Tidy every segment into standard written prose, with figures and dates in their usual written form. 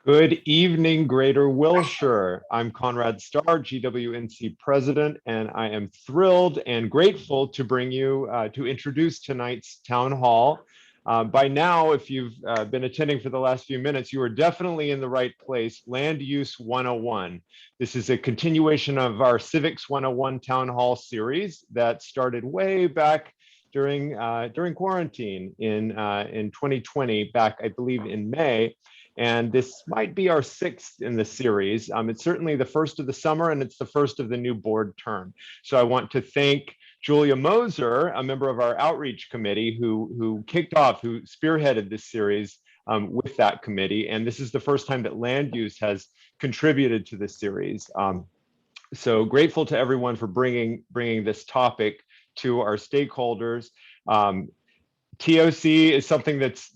Good evening, Greater Wilshire. I'm Conrad Starr, GWNC President, and I am thrilled and grateful to bring you to introduce tonight's town hall. By now, if you've been attending for the last few minutes, you are definitely in the right place. Land Use 101. This is a continuation of our Civics 101 Town Hall series that started way back during quarantine in 2020, back I believe in May. And this might be our sixth in the series. It's certainly the first of the summer, and it's the first of the new board term. So I want to thank Julia Moser, a member of our outreach committee, who kicked off, who spearheaded this series with that committee. And this is the first time that land use has contributed to this series. So grateful to everyone for bringing this topic to our stakeholders. TOC is something that's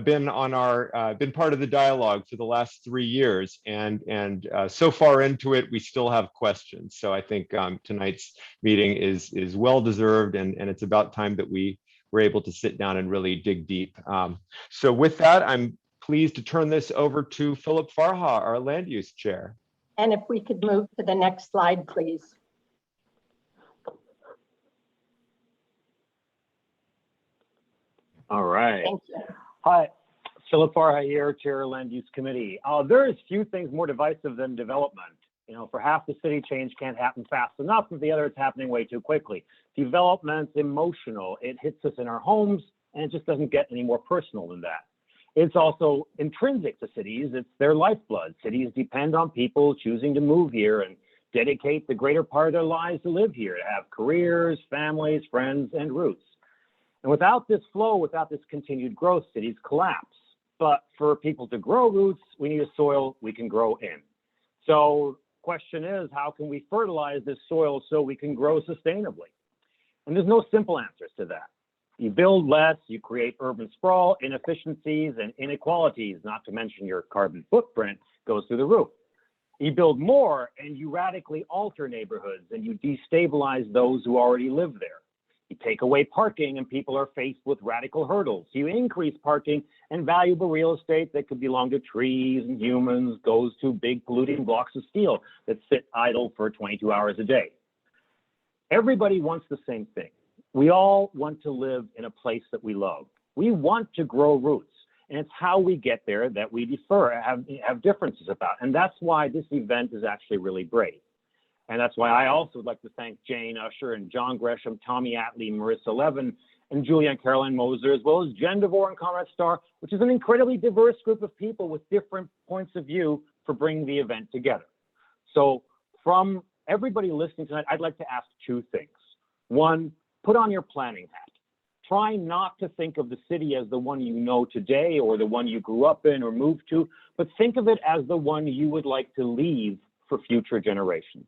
been on our been part of the dialogue for the last 3 years, and so far into it, we still have questions. So I think tonight's meeting is well deserved, and it's about time that we were able to sit down and really dig deep. So with that, I'm pleased to turn this over to Philip Farha, our land use chair. And if we could move to the next slide, please. All right. Thank you. Hi, Philip Farha here, Chair of Land Use Committee. There is few things more divisive than development. You know, for half the city, change can't happen fast enough, and the other, it's happening way too quickly. Development's emotional. It hits us in our homes, and it just doesn't get any more personal than that. It's also intrinsic to cities. It's their lifeblood. Cities depend on people choosing to move here and dedicate the greater part of their lives to live here, to have careers, families, friends, and roots. And without this flow, without this continued growth, cities collapse. But for people to grow roots, we need a soil we can grow in. So question is, how can we fertilize this soil so we can grow sustainably? And there's no simple answers to that. You build less, you create urban sprawl, inefficiencies and inequalities, not to mention your carbon footprint goes through the roof. You build more and you radically alter neighborhoods and you destabilize those who already live there. You take away parking and people are faced with radical hurdles. You increase parking and valuable real estate that could belong to trees and humans goes to big polluting blocks of steel that sit idle for 22 hours a day. Everybody wants the same thing. We all want to live in a place that we love. We want to grow roots, and it's how we get there that we have differences about. And that's why this event is actually really great. And that's why I also would like to thank Jane, Usher, and John Gresham, Tommy Atlee, Marissa, Levin, and Julia and Caroline Moser, as well as Jen Deborah and Conrad Starr, which is an incredibly diverse group of people with different points of view for bringing the event together. So from everybody listening tonight, I'd like to ask two things. One, put on your planning hat. Try not to think of the city as the one you know today or the one you grew up in or moved to, but think of it as the one you would like to leave for future generations.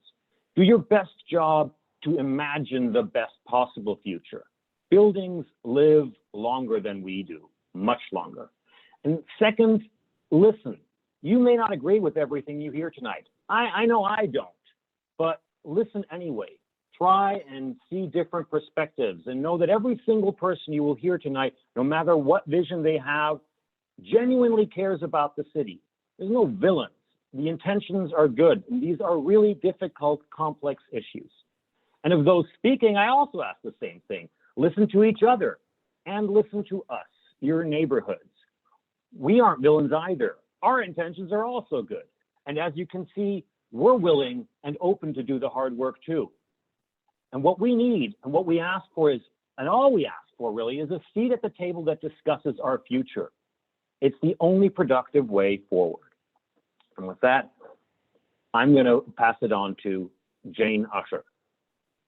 Do your best job to imagine the best possible future. Buildings live longer than we do, much longer. And second, listen. You may not agree with everything you hear tonight. I know I don't, but listen anyway. Try and see different perspectives and know that every single person you will hear tonight, no matter what vision they have, genuinely cares about the city. There's no villains. The intentions are good. And these are really difficult, complex issues. And of those speaking, I also ask the same thing. Listen to each other and listen to us, your neighborhoods. We aren't villains either. Our intentions are also good. And as you can see, we're willing and open to do the hard work too. And what we need and what we ask for is, and all we ask for really, is a seat at the table that discusses our future. It's the only productive way forward. And with that, I'm going to pass it on to Jane Usher.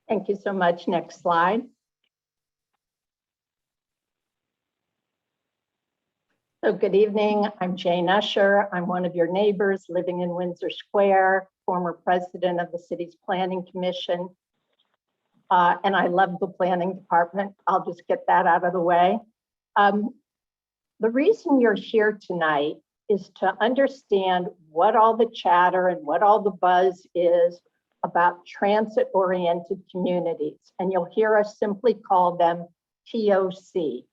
Thank you so much. Next slide. So good evening. I'm Jane Usher. I'm one of your neighbors living in Windsor Square, former president of the city's planning commission. And I love the planning department. I'll just get that out of the way. The reason you're here tonight is to understand what all the chatter and what all the buzz is about transit-oriented communities. And you'll hear us simply call them TOC.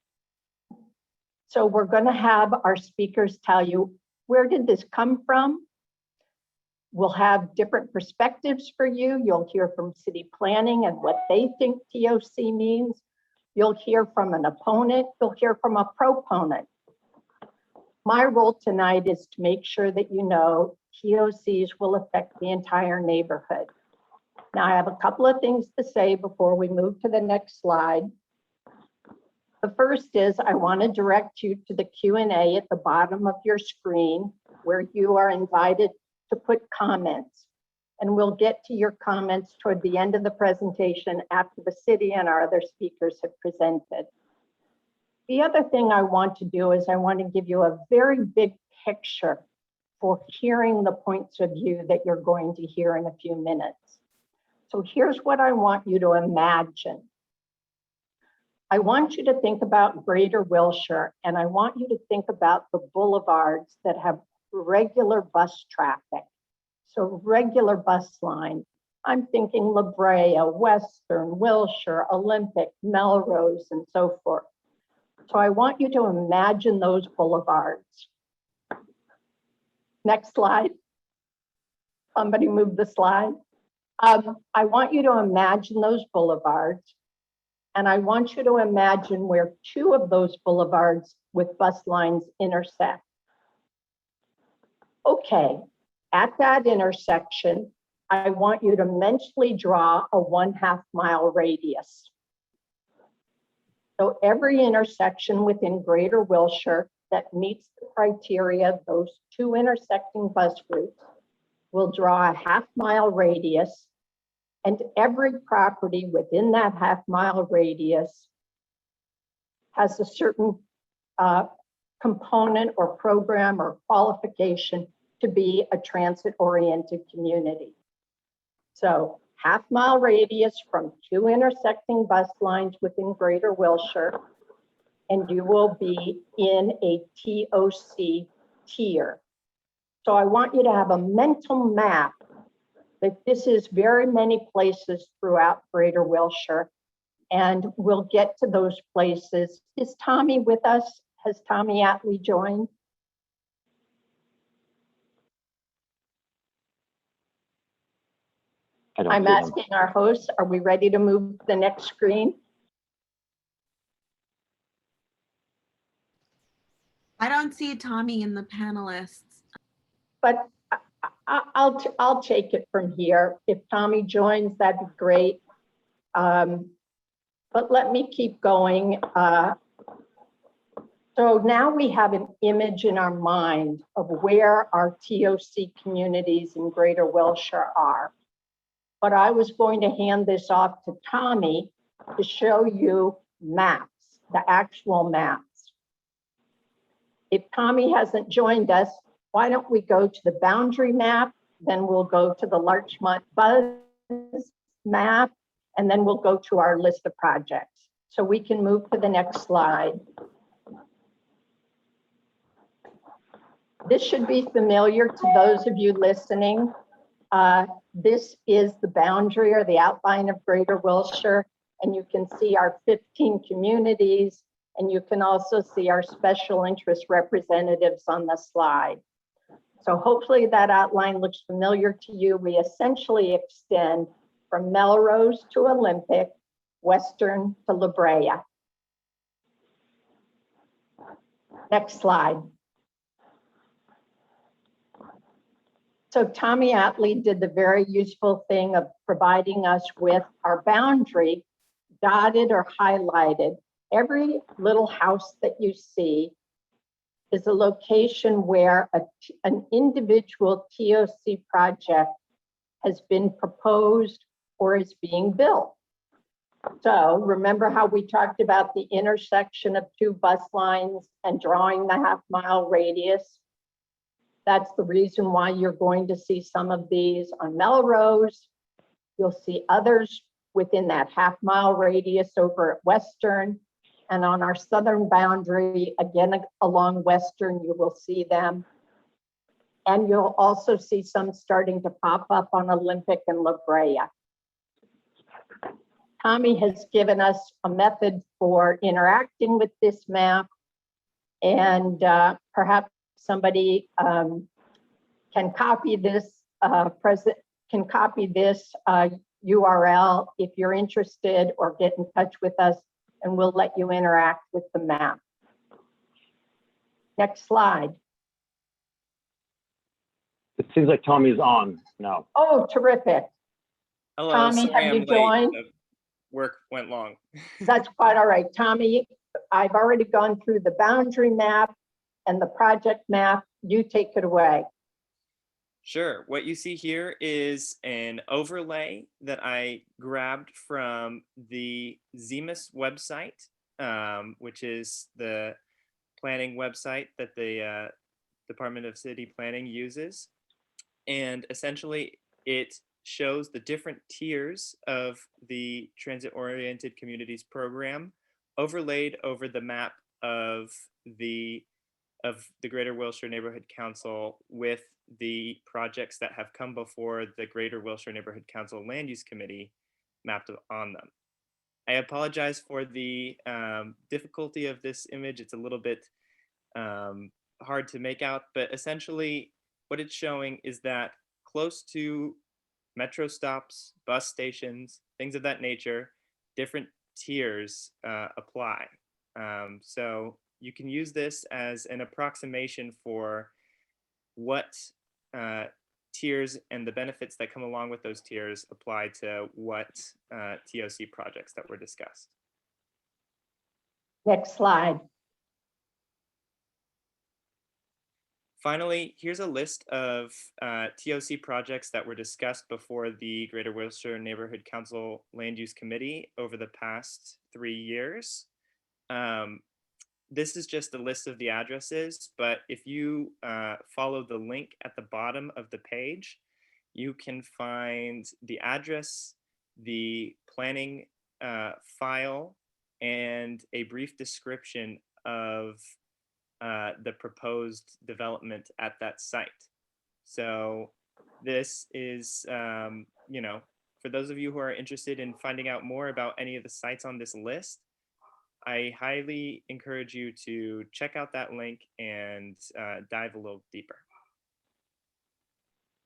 So we're going to have our speakers tell you Where did this come from? We'll have different perspectives for you. You'll hear from city planning and what they think TOC means. You'll hear from an opponent. You'll hear from a proponent. My role tonight is to make sure that you know TOCs will affect the entire neighborhood. Now, I have a couple of things to say before we move to the next slide. The first is I want to direct you to the Q&A at the bottom of your screen where you are invited to put comments. And we'll get to your comments toward the end of the presentation after the city and our other speakers have presented. The other thing I want to do is I want to give you a very big picture for hearing the points of view that you're going to hear in a few minutes. So here's what I want you to imagine. I want you to think about Greater Wilshire, and I want you to think about the boulevards that have regular bus traffic. So regular bus line. I'm thinking La Brea, Western, Wilshire, Olympic, Melrose, and so forth. So I want you to imagine those boulevards. Next slide. Somebody move the slide. I want you to imagine those boulevards, and I want you to imagine where two of those boulevards with bus lines intersect. Okay, at that intersection, I want you to mentally draw a 1/2 mile radius. So every intersection within Greater Wilshire that meets the criteria of those two intersecting bus routes will draw a 1/2 mile radius, and every property within that 1/2 mile radius has a certain component or program or qualification to be a transit-oriented community. So 1/2 mile radius from two intersecting bus lines within Greater Wilshire, and you will be in a TOC tier. So I want you to have a mental map that this is very many places throughout Greater Wilshire, and we'll get to those places. Is Tommy with us? Has Tommy Atlee joined? I'm asking our hosts, are we ready to move to the next screen? I don't see Tommy in the panelists. But I'll take it from here. If Tommy joins, that'd be great. But let me keep going. So now we have an image in our mind of where our TOC communities in Greater Wilshire are. But I was going to hand this off to Tommy to show you maps, the actual maps. If Tommy hasn't joined us, why don't we go to the boundary map, then we'll go to the Larchmont Buzz map, and then we'll go to our list of projects. So we can move to the next slide. This should be familiar to those of you listening. This is the boundary or the outline of Greater Wilshire, and you can see our 15 communities, and you can also see our special interest representatives on the slide. So hopefully that outline looks familiar to you. We essentially extend from Melrose to Olympic, Western to La Brea. Next slide. So Tommy Atlee did the very useful thing of providing us with our boundary dotted or highlighted. Every little house that you see is a location where an individual TOC project has been proposed or is being built. So remember how we talked about the intersection of two bus lines and drawing the 1/2 mile radius? That's the reason why you're going to see some of these on Melrose. You'll see others within that 1/2 mile radius over at Western. And on our southern boundary, again, along Western, you will see them. And you'll also see some starting to pop up on Olympic and La Brea. Tommy has given us a method for interacting with this map. And perhaps somebody can copy this URL if you're interested, or get in touch with us and we'll let you interact with the map. Next slide. It seems like Tommy's on now. Oh, terrific. Hello, Tommy, sorry have you I'm late. joined? The work went long. That's quite all right. Tommy, I've already gone through the boundary map and the project map. You take it away. Sure. What you see here is an overlay that I grabbed from the ZEMIS website, which is the planning website that the Department of City Planning uses. And essentially, it shows the different tiers of the transit-oriented communities program overlaid over the map of the Greater Wilshire Neighborhood Council with the projects that have come before the Greater Wilshire Neighborhood Council Land Use Committee mapped on them. I apologize for the difficulty of this image. It's a little bit hard to make out, but essentially what it's showing is that close to metro stops, bus stations, things of that nature, different tiers apply. So you can use this as an approximation for what tiers and the benefits that come along with those tiers apply to what TOC projects that were discussed. Next slide. Finally, here's a list of TOC projects that were discussed before the Greater Wilshire Neighborhood Council Land Use Committee over the past 3 years. This is just a list of the addresses, but if you follow the link at the bottom of the page, you can find the address, the planning file, and a brief description of the proposed development at that site. So this is, you know, for those of you who are interested in finding out more about any of the sites on this list, I highly encourage you to check out that link and dive a little deeper.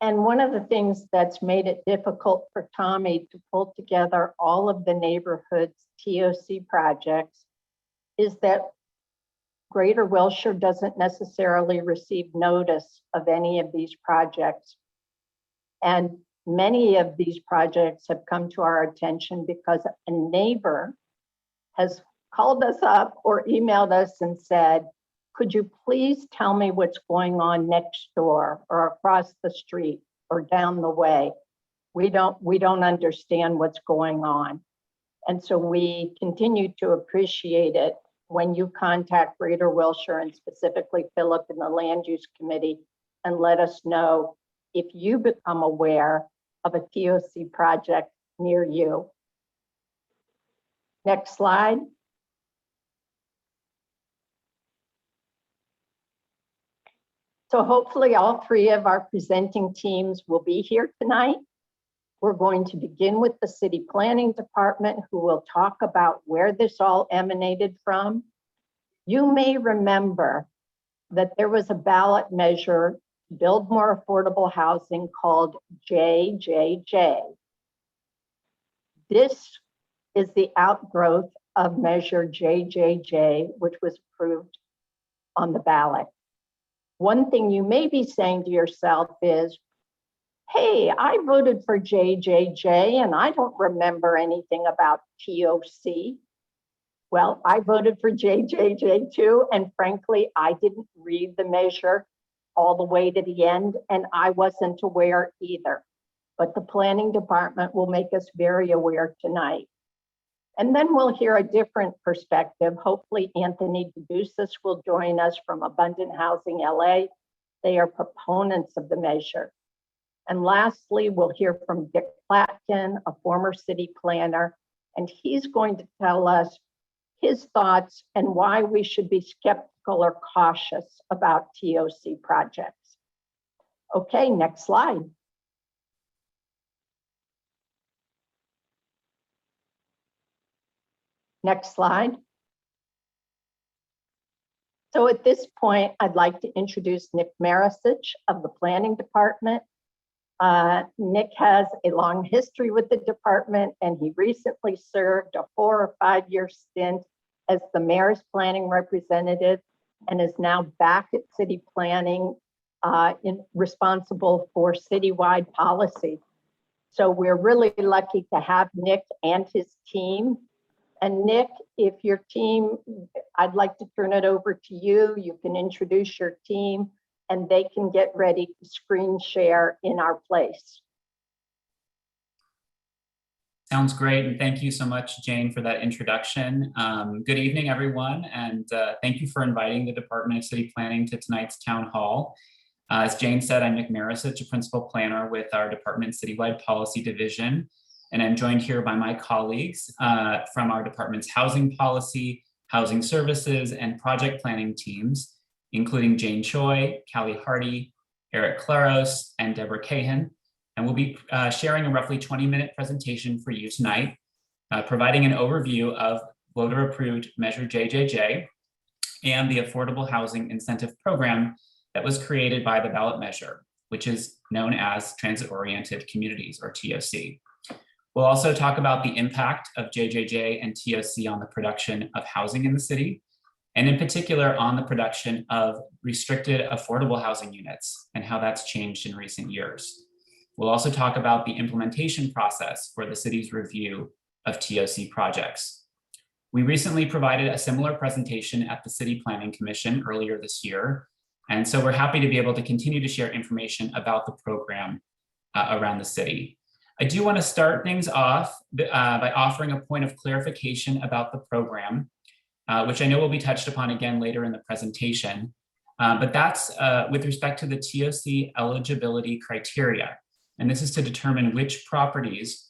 And one of the things that's made it difficult for Tommy to pull together all of the neighborhood's TOC projects is that Greater Wilshire doesn't necessarily receive notice of any of these projects. And many of these projects have come to our attention because a neighbor has called us up or emailed us and said, could you please tell me what's going on next door or across the street or down the way? We don't understand what's going on. And so we continue to appreciate it when you contact Greater Wilshire and specifically Philip in the Land Use Committee and let us know if you become aware of a TOC project near you. Next slide. So hopefully all three of our presenting teams will be here tonight. We're going to begin with the City Planning Department, who will talk about where this all emanated from. You may remember that there was a ballot measure to build more affordable housing called JJJ. This is the outgrowth of Measure JJJ, which was approved on the ballot. One thing you may be saying to yourself is, hey, I voted for JJJ and I don't remember anything about TOC. Well, I voted for JJJ too, and frankly, I didn't read the measure all the way to the end, and I wasn't aware either. But the planning department will make us very aware tonight. And then we'll hear a different perspective. Hopefully Anthony Dedousis will join us from Abundant Housing LA. They are proponents of the measure. And lastly, we'll hear from Dick Platkin, a former city planner, and he's going to tell us his thoughts and why we should be skeptical or cautious about TOC projects. Okay, next slide. Next slide. So at this point, I'd like to introduce Nick Maricich of the Planning Department. Nick has a long history with the department, and he recently served a 4 or 5 year stint as the mayor's planning representative and is now back at city planning responsible for citywide policy. So we're really lucky to have Nick and his team. And Nick, if your team, I'd like to turn it over to you. You can introduce your team and they can get ready to screen share in our place. Sounds great, and thank you so much, Jane, for that introduction. Good evening, everyone, and thank you for inviting the Department of City Planning to tonight's town hall. As Jane said, I'm Nick Maricich, a principal planner with our department's Citywide Policy Division, and I'm joined here by my colleagues from our department's Housing Policy, Housing Services, and Project Planning teams, including Jane Choi, Callie Hardy, Eric Claros, and Deborah Kahen. And we'll be sharing a roughly 20-minute presentation for you tonight, providing an overview of voter-approved Measure JJJ and the Affordable Housing Incentive Program that was created by the ballot measure, which is known as Transit-Oriented Communities, or TOC. We'll also talk about the impact of JJJ and TOC on the production of housing in the city, and in particular on the production of restricted affordable housing units and how that's changed in recent years. We'll also talk about the implementation process for the city's review of TOC projects. We recently provided a similar presentation at the City Planning Commission earlier this year, and so we're happy to be able to continue to share information about the program around the city. I do want to start things off by offering a point of clarification about the program, which I know will be touched upon again later in the presentation, but that's with respect to the TOC eligibility criteria. And this is to determine which properties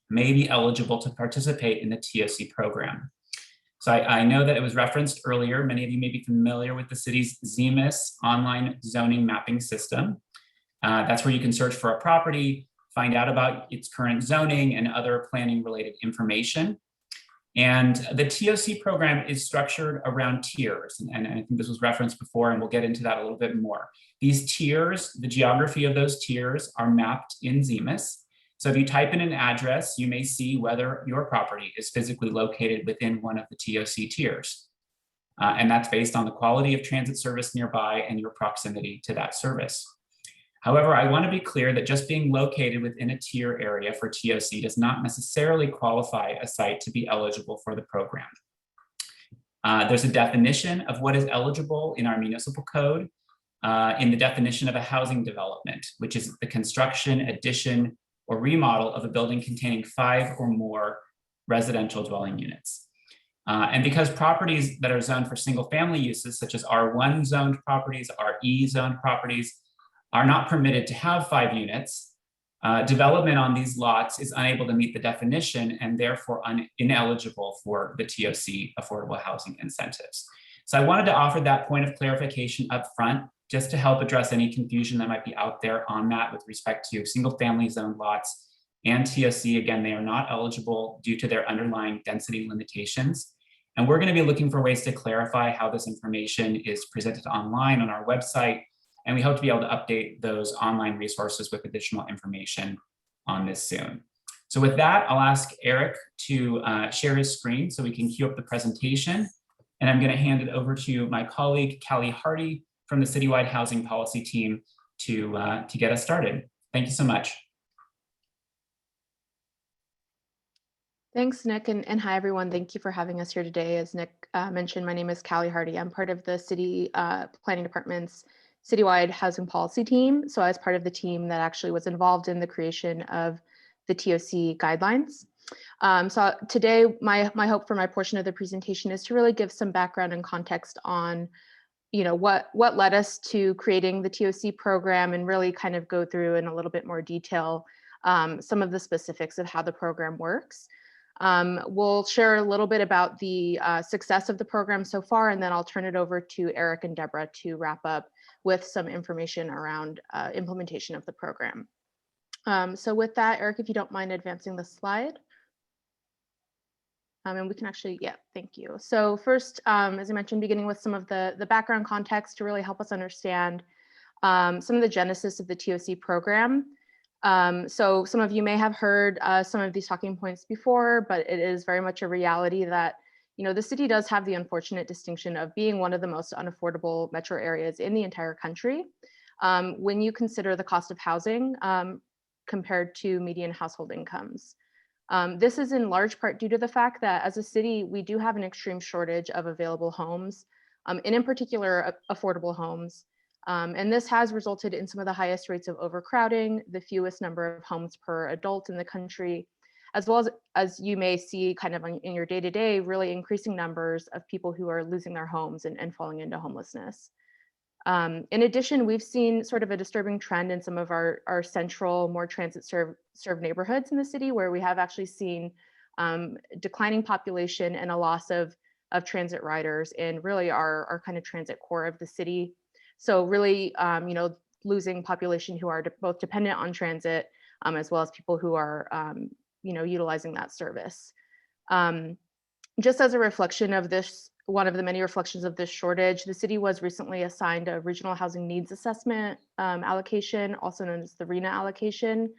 may be eligible to participate in the TOC program. So I know that it was referenced earlier. Many of you may be familiar with the city's ZMIS online zoning mapping system. That's where you can search for a property, find out about its current zoning and other planning related information. And the TOC program is structured around tiers. And I think this was referenced before, and we'll get into that a little bit more. These tiers, the geography of those tiers are mapped in ZMIS. So if you type in an address, you may see whether your property is physically located within one of the TOC tiers. And that's based on the quality of transit service nearby and your proximity to that service. However, I want to be clear that just being located within a tier area for TOC does not necessarily qualify a site to be eligible for the program. There's a definition of what is eligible in our municipal code in the definition of a housing development, which is the construction, addition, or remodel of a building containing 5 or more residential dwelling units. And because properties that are zoned for single family uses, such as R1 zoned properties, RE zoned properties, are not permitted to have 5 units, development on these lots is unable to meet the definition and therefore ineligible for the TOC affordable housing incentives. So I wanted to offer that point of clarification up front, just to help address any confusion that might be out there on that with respect to single family zoned lots and TOC. Again, they are not eligible due to their underlying density limitations. And we're going to be looking for ways to clarify how this information is presented online on our website. And we hope to be able to update those online resources with additional information on this soon. So with that, I'll ask Eric to share his screen so we can queue up the presentation. And I'm going to hand it over to my colleague, Callie Hardy from the Citywide Housing Policy team to get us started. Thank you so much. Thanks, Nick, and hi, everyone. Thank you for having us here today. As Nick mentioned, my name is Callie Hardy. I'm part of the City Planning Department's Citywide Housing Policy team. So I was part of the team that actually was involved in the creation of the TOC Guidelines. So today, my hope for my portion of the presentation is to really give some background and context on what led us to creating the TOC program and really kind of go through in a little bit more detail some of the specifics of how the program works. We'll share a little bit about the success of the program so far, and then I'll turn it over to Eric and Deborah to wrap up with some information around implementation of the program. So with that, Eric, if you don't mind advancing the slide. And we can actually, yeah, thank you. So first, as I mentioned, beginning with some of the background context to really help us understand some of the genesis of the TOC program. So some of you may have heard some of these talking points before, but it is very much a reality that, you know, the city does have the unfortunate distinction of being one of the most unaffordable metro areas in the entire country. When you consider the cost of housing compared to median household incomes. This is in large part due to the fact that as a city, we do have an extreme shortage of available homes, and in particular, affordable homes. And this has resulted in some of the highest rates of overcrowding, the fewest number of homes per adult in the country, as well as you may see kind of in your day-to-day, really increasing numbers of people who are losing their homes and falling into homelessness. In addition, we've seen sort of a disturbing trend in some of our central, more transit served neighborhoods in the city, where we have actually seen declining population and a loss of transit riders in really our kind of transit core of the city. So really, you know, losing population who are both dependent on transit, as well as people who are, you know, utilizing that service. Just as a reflection of this, one of the many reflections of this shortage, the city was recently assigned a regional housing needs assessment allocation, also known as the RENA allocation,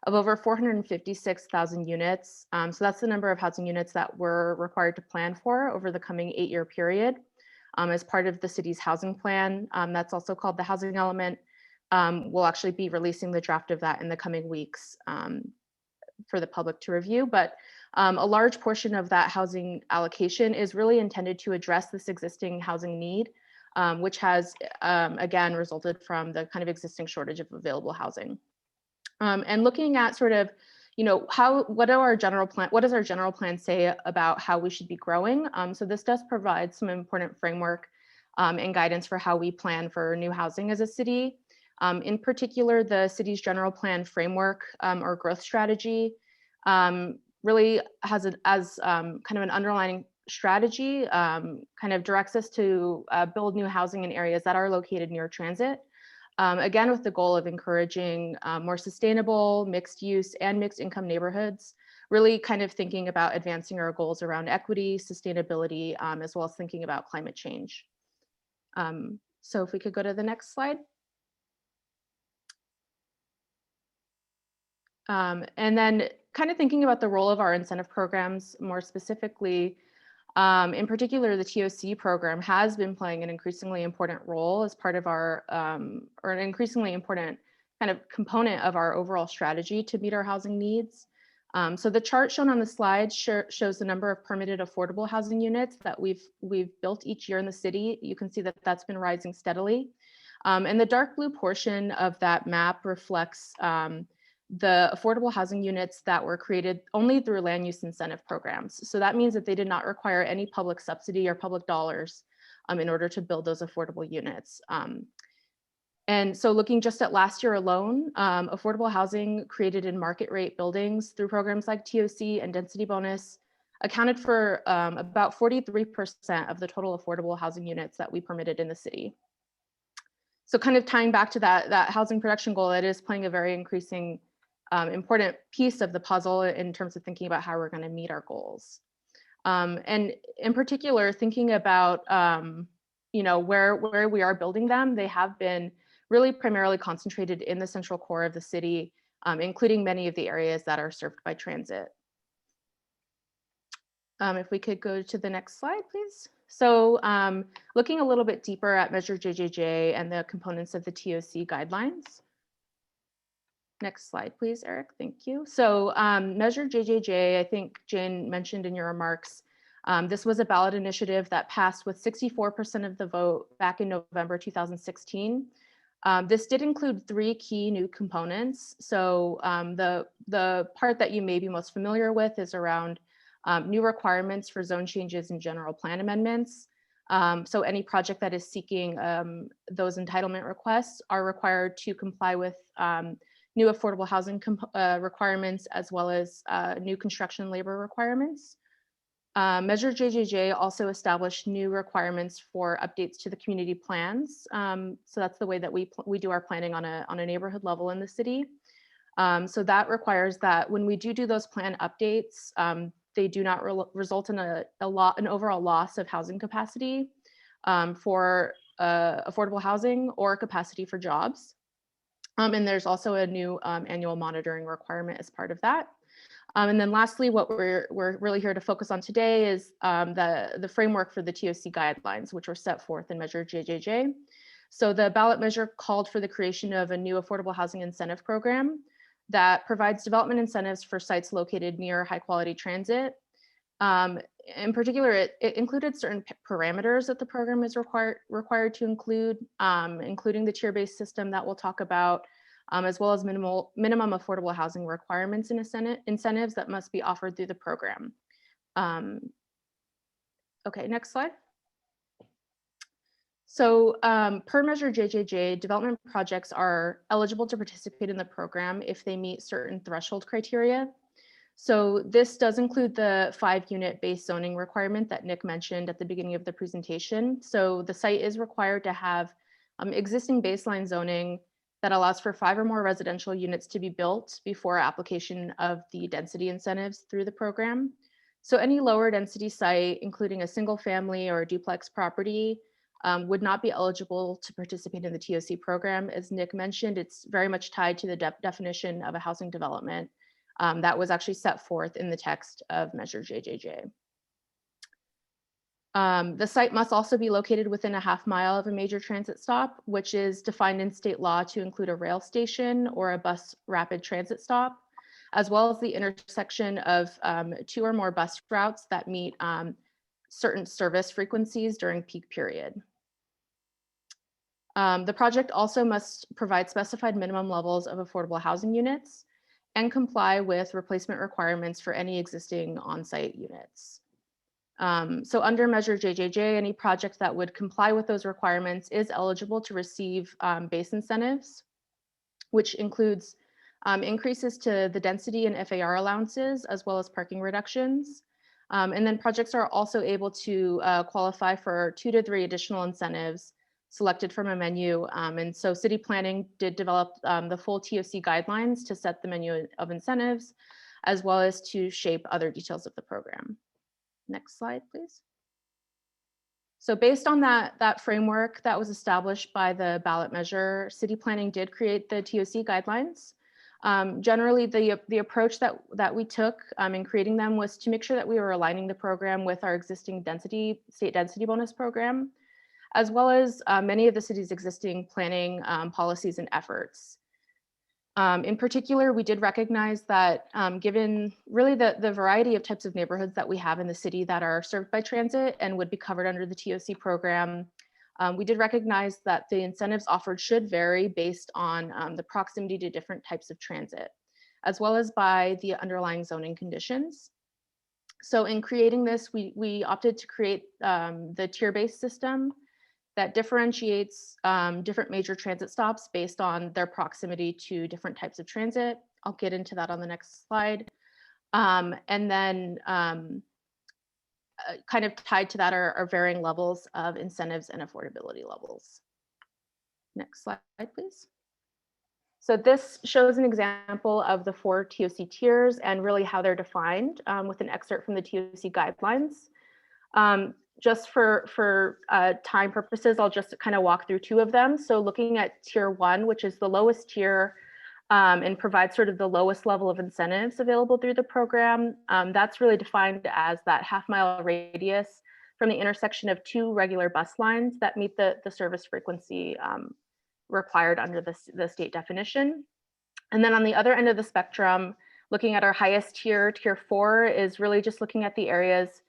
of over 456,000 units. So that's the number of housing units that we're required to plan for over the coming 8-year period as part of the city's housing plan. That's also called the housing element. We'll actually be releasing the draft of that in the coming weeks for the public to review, but a large portion of that housing allocation is really intended to address this existing housing need, which has, again, resulted from the kind of existing shortage of available housing. And looking at sort of, you know, what does our general plan say about how we should be growing? So this does provide some important framework and guidance for how we plan for new housing as a city. In particular, the city's general plan framework or growth strategy really has kind of an underlying strategy, kind of directs us to build new housing in areas that are located near transit. Again, with the goal of encouraging more sustainable, mixed use and mixed income neighborhoods, really kind of thinking about advancing our goals around equity, sustainability, as well as thinking about climate change. So if we could go to the next slide. And then kind of thinking about the role of our incentive programs more specifically, in particular, the TOC program has been playing an increasingly important role as part of our, or an increasingly important kind of component of our overall strategy to meet our housing needs. So the chart shown on the slide shows the number of permitted affordable housing units that we've built each year in the city. You can see that that's been rising steadily. And the dark blue portion of that map reflects the affordable housing units that were created only through land use incentive programs. So that means that they did not require any public subsidy or public dollars in order to build those affordable units. And so looking just at last year alone, affordable housing created in market rate buildings through programs like TOC and density bonus accounted for about 43% of the total affordable housing units that we permitted in the city. So kind of tying back to that housing production goal, it is playing a very increasing important piece of the puzzle in terms of thinking about how we're going to meet our goals. And in particular, thinking about you know, where we are building them, they have been really primarily concentrated in the central core of the city, including many of the areas that are served by transit. If we could go to the next slide, please. So looking a little bit deeper at Measure JJJ and the components of the TOC guidelines. Next slide, please, Eric. Thank you. So Measure JJJ, I think Jane mentioned in your remarks, this was a ballot initiative that passed with 64% of the vote back in November 2016. This did include 3 key new components. So the part that you may be most familiar with is around new requirements for zone changes and general plan amendments. So any project that is seeking those entitlement requests are required to comply with new affordable housing requirements, as well as new construction labor requirements. Measure JJJ also established new requirements for updates to the community plans. So that's the way that we do our planning on a neighborhood level in the city. So that requires that when we do those plan updates, they do not result in an overall loss of housing capacity for affordable housing or capacity for jobs. And there's also a new annual monitoring requirement as part of that. And then lastly, what we're really here to focus on today is the framework for the TOC guidelines, which were set forth in Measure JJJ. So the ballot measure called for the creation of a new affordable housing incentive program that provides development incentives for sites located near high quality transit. In particular, it included certain parameters that the program is required to include, including the tier-based system that we'll talk about, as well as minimum affordable housing requirements and incentives that must be offered through the program. Okay, next slide. So per Measure JJJ, development projects are eligible to participate in the program if they meet certain threshold criteria. So this does include the 5-unit base zoning requirement that Nick mentioned at the beginning of the presentation. So the site is required to have existing baseline zoning that allows for 5 or more residential units to be built before application of the density incentives through the program. So any lower density site, including a single family or a duplex property, would not be eligible to participate in the TOC program. As Nick mentioned, it's very much tied to the definition of a housing development that was actually set forth in the text of Measure JJJ. The site must also be located within a ½ mile of a major transit stop, which is defined in state law to include a rail station or a bus rapid transit stop, as well as the intersection of 2 or more bus routes that meet certain service frequencies during peak period. The project also must provide specified minimum levels of affordable housing units and comply with replacement requirements for any existing on-site units. So under Measure JJJ, any project that would comply with those requirements is eligible to receive base incentives, which includes increases to the density and FAR allowances, as well as parking reductions. And then projects are also able to qualify for 2 to 3 additional incentives selected from a menu. And so city planning did develop the full TOC guidelines to set the menu of incentives, as well as to shape other details of the program. Next slide, please. So based on that framework that was established by the ballot measure, city planning did create the TOC guidelines. Generally, the approach that we took in creating them was to make sure that we were aligning the program with our existing state density bonus program, as well as many of the city's existing planning policies and efforts. In particular, we did recognize that given really the variety of types of neighborhoods that we have in the city that are served by transit and would be covered under the TOC program, we did recognize that the incentives offered should vary based on the proximity to different types of transit, as well as by the underlying zoning conditions. So in creating this, we opted to create the tier-based system that differentiates different major transit stops based on their proximity to different types of transit. I'll get into that on the next slide. And then kind of tied to that are varying levels of incentives and affordability levels. Next slide, please. So this shows an example of the 4 TOC tiers and really how they're defined with an excerpt from the TOC guidelines. Just for time purposes, I'll just kind of walk through 2 of them. So looking at tier 1, which is the lowest tier and provides sort of the lowest level of incentives available through the program. That's really defined as that ½ mile radius from the intersection of 2 regular bus lines that meet the service frequency required under the state definition. And then on the other end of the spectrum, looking at our highest tier, tier 4, is really just looking at the areas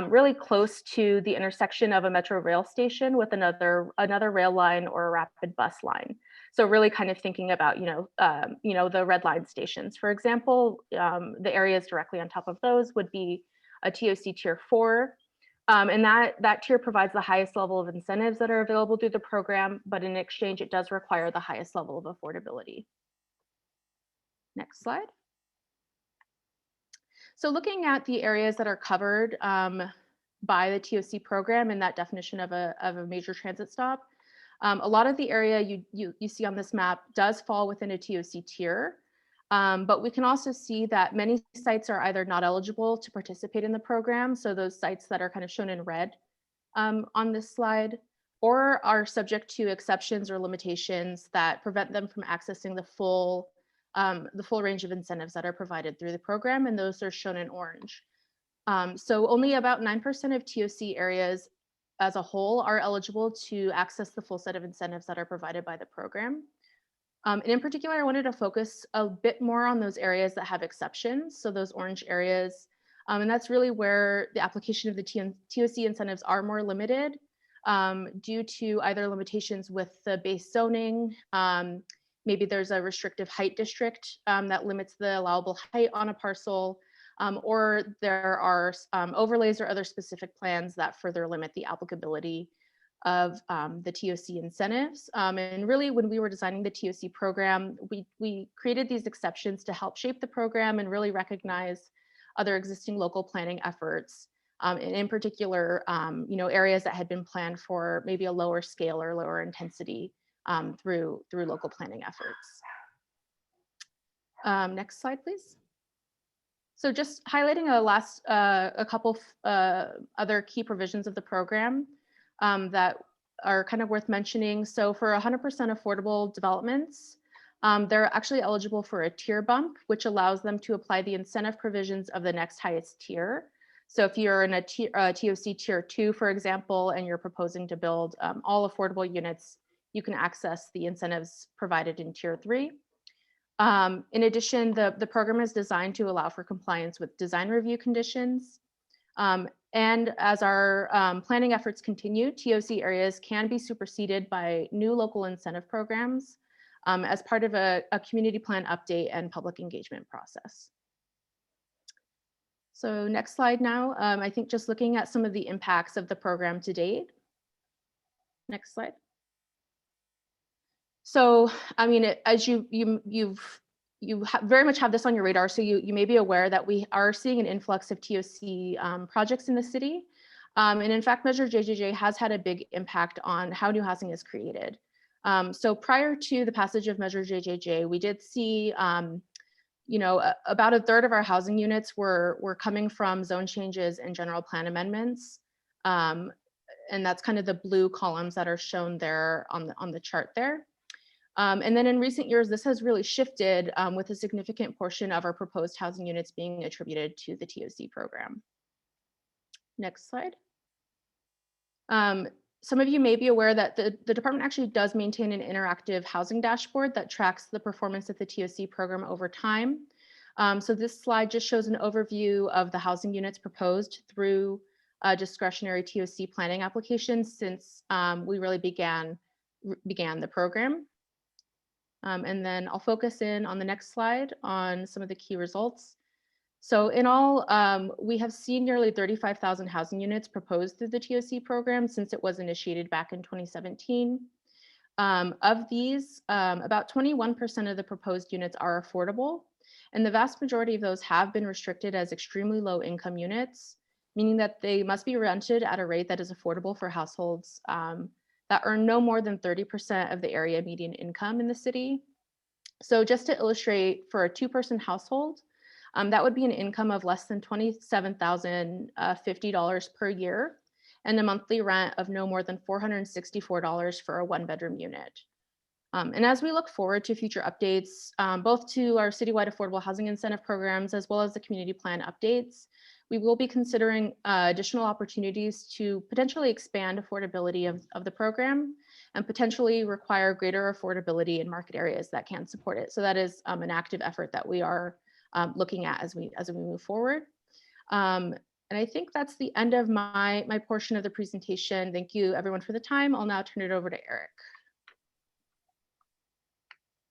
really close to the intersection of a metro rail station with another rail line or a rapid bus line. So really kind of thinking about, the red line stations, for example, the areas directly on top of those would be a TOC tier 4. And that tier provides the highest level of incentives that are available through the program, but in exchange, it does require the highest level of affordability. Next slide. So looking at the areas that are covered by the TOC program and that definition of a major transit stop, a lot of the area you see on this map does fall within a TOC tier. But we can also see that many sites are either not eligible to participate in the program, so those sites that are kind of shown in red on this slide, or are subject to exceptions or limitations that prevent them from accessing the full range of incentives that are provided through the program, and those are shown in orange. So only about 9% of TOC areas as a whole are eligible to access the full set of incentives that are provided by the program. And in particular, I wanted to focus a bit more on those areas that have exceptions, so those orange areas. And that's really where the application of the TOC incentives are more limited due to either limitations with the base zoning. Maybe there's a restrictive height district that limits the allowable height on a parcel, or there are overlays or other specific plans that further limit the applicability of the TOC incentives. And really, when we were designing the TOC program, we created these exceptions to help shape the program and really recognize other existing local planning efforts. And in particular, areas that had been planned for maybe a lower scale or lower intensity through local planning efforts. Next slide, please. So just highlighting a couple other key provisions of the program that are kind of worth mentioning. So for 100% affordable developments, they're actually eligible for a tier bump, which allows them to apply the incentive provisions of the next highest tier. So if you're in a TOC tier 2, for example, and you're proposing to build all affordable units, you can access the incentives provided in tier 3. In addition, the program is designed to allow for compliance with design review conditions. And as our planning efforts continue, TOC areas can be superseded by new local incentive programs as part of a community plan update and public engagement process. So next slide now, I think just looking at some of the impacts of the program to date. Next slide. So, I mean, as you very much have this on your radar, so you may be aware that we are seeing an influx of TOC projects in the city. And in fact, Measure JJJ has had a big impact on how new housing is created. So prior to the passage of Measure JJJ, we did see about a third of our housing units were coming from zone changes and general plan amendments. And that's kind of the blue columns that are shown there on the chart there. And then in recent years, this has really shifted with a significant portion of our proposed housing units being attributed to the TOC program. Next slide. Some of you may be aware that the department actually does maintain an interactive housing dashboard that tracks the performance of the TOC program over time. So this slide just shows an overview of the housing units proposed through discretionary TOC planning applications since we really began the program. And then I'll focus in on the next slide on some of the key results. So in all, we have seen nearly 35,000 housing units proposed through the TOC program since it was initiated back in 2017. Of these, about 21% of the proposed units are affordable, and the vast majority of those have been restricted as extremely low income units, meaning that they must be rented at a rate that is affordable for households that earn no more than 30% of the area median income in the city. So just to illustrate, for a 2-person household, that would be an income of less than $27,050 per year and a monthly rent of no more than $464 for a 1-bedroom unit. And as we look forward to future updates, both to our citywide affordable housing incentive programs, as well as the community plan updates, we will be considering additional opportunities to potentially expand affordability of the program and potentially require greater affordability in market areas that can support it. So that is an active effort that we are looking at as we move forward. And I think that's the end of my portion of the presentation. Thank you everyone for the time. I'll now turn it over to Eric.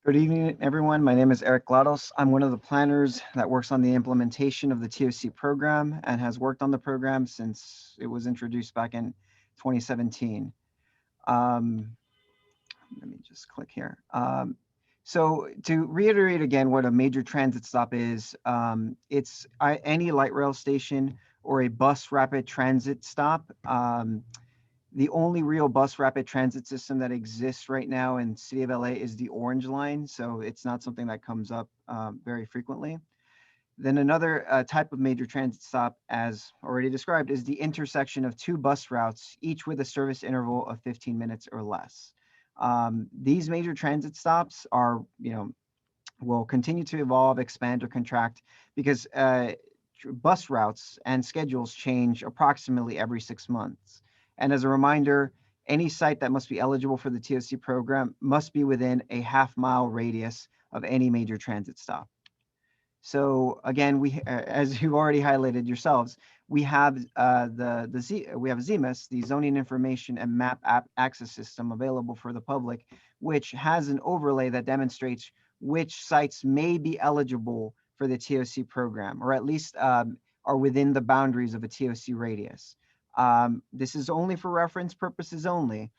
Good evening, everyone. My name is Eric Claros. I'm one of the planners that works on the implementation of the TOC program and has worked on the program since it was introduced back in 2017. Let me just click here. So to reiterate again what a major transit stop is, it's any light rail station or a bus rapid transit stop The only real bus rapid transit system that exists right now in the city of LA is the Orange Line, so it's not something that comes up very frequently. Then another type of major transit stop, as already described, is the intersection of two bus routes, each with a service interval of 15 minutes or less. These major transit stops are, will continue to evolve, expand, or contract because bus routes and schedules change approximately every 6 months. And as a reminder, any site that must be eligible for the TOC program must be within a half-mile radius of any major transit stop. So again, as you've already highlighted yourselves, we have ZMIS, the Zoning Information and Map Access System, available for the public, which has an overlay that demonstrates which sites may be eligible for the TOC program, or at least are within the boundaries of a TOC radius. This is only for reference purposes only.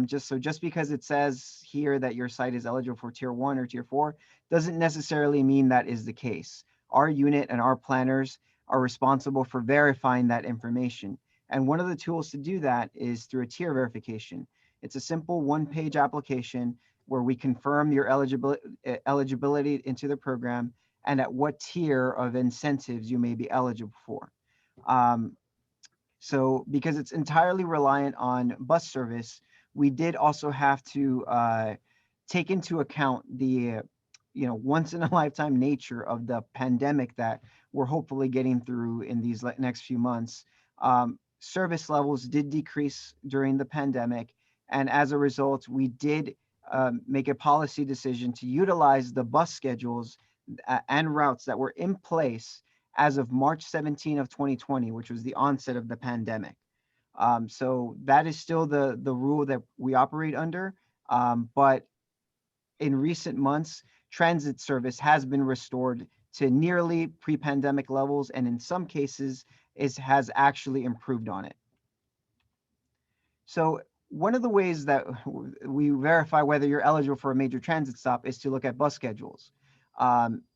Just because it says here that your site is eligible for tier 1 or tier 4 doesn't necessarily mean that is the case. Our unit and our planners are responsible for verifying that information. And one of the tools to do that is through a tier verification. It's a simple one-page application where we confirm your eligibility into the program and at what tier of incentives you may be eligible for. So because it's entirely reliant on bus service, we did also have to take into account the once in a lifetime nature of the pandemic that we're hopefully getting through in these next few months. Service levels did decrease during the pandemic. And as a result, we did make a policy decision to utilize the bus schedules and routes that were in place as of March 17 of 2020, which was the onset of the pandemic. So that is still the rule that we operate under. But in recent months, transit service has been restored to nearly pre-pandemic levels, and in some cases, has actually improved on it. So one of the ways that we verify whether you're eligible for a major transit stop is to look at bus schedules.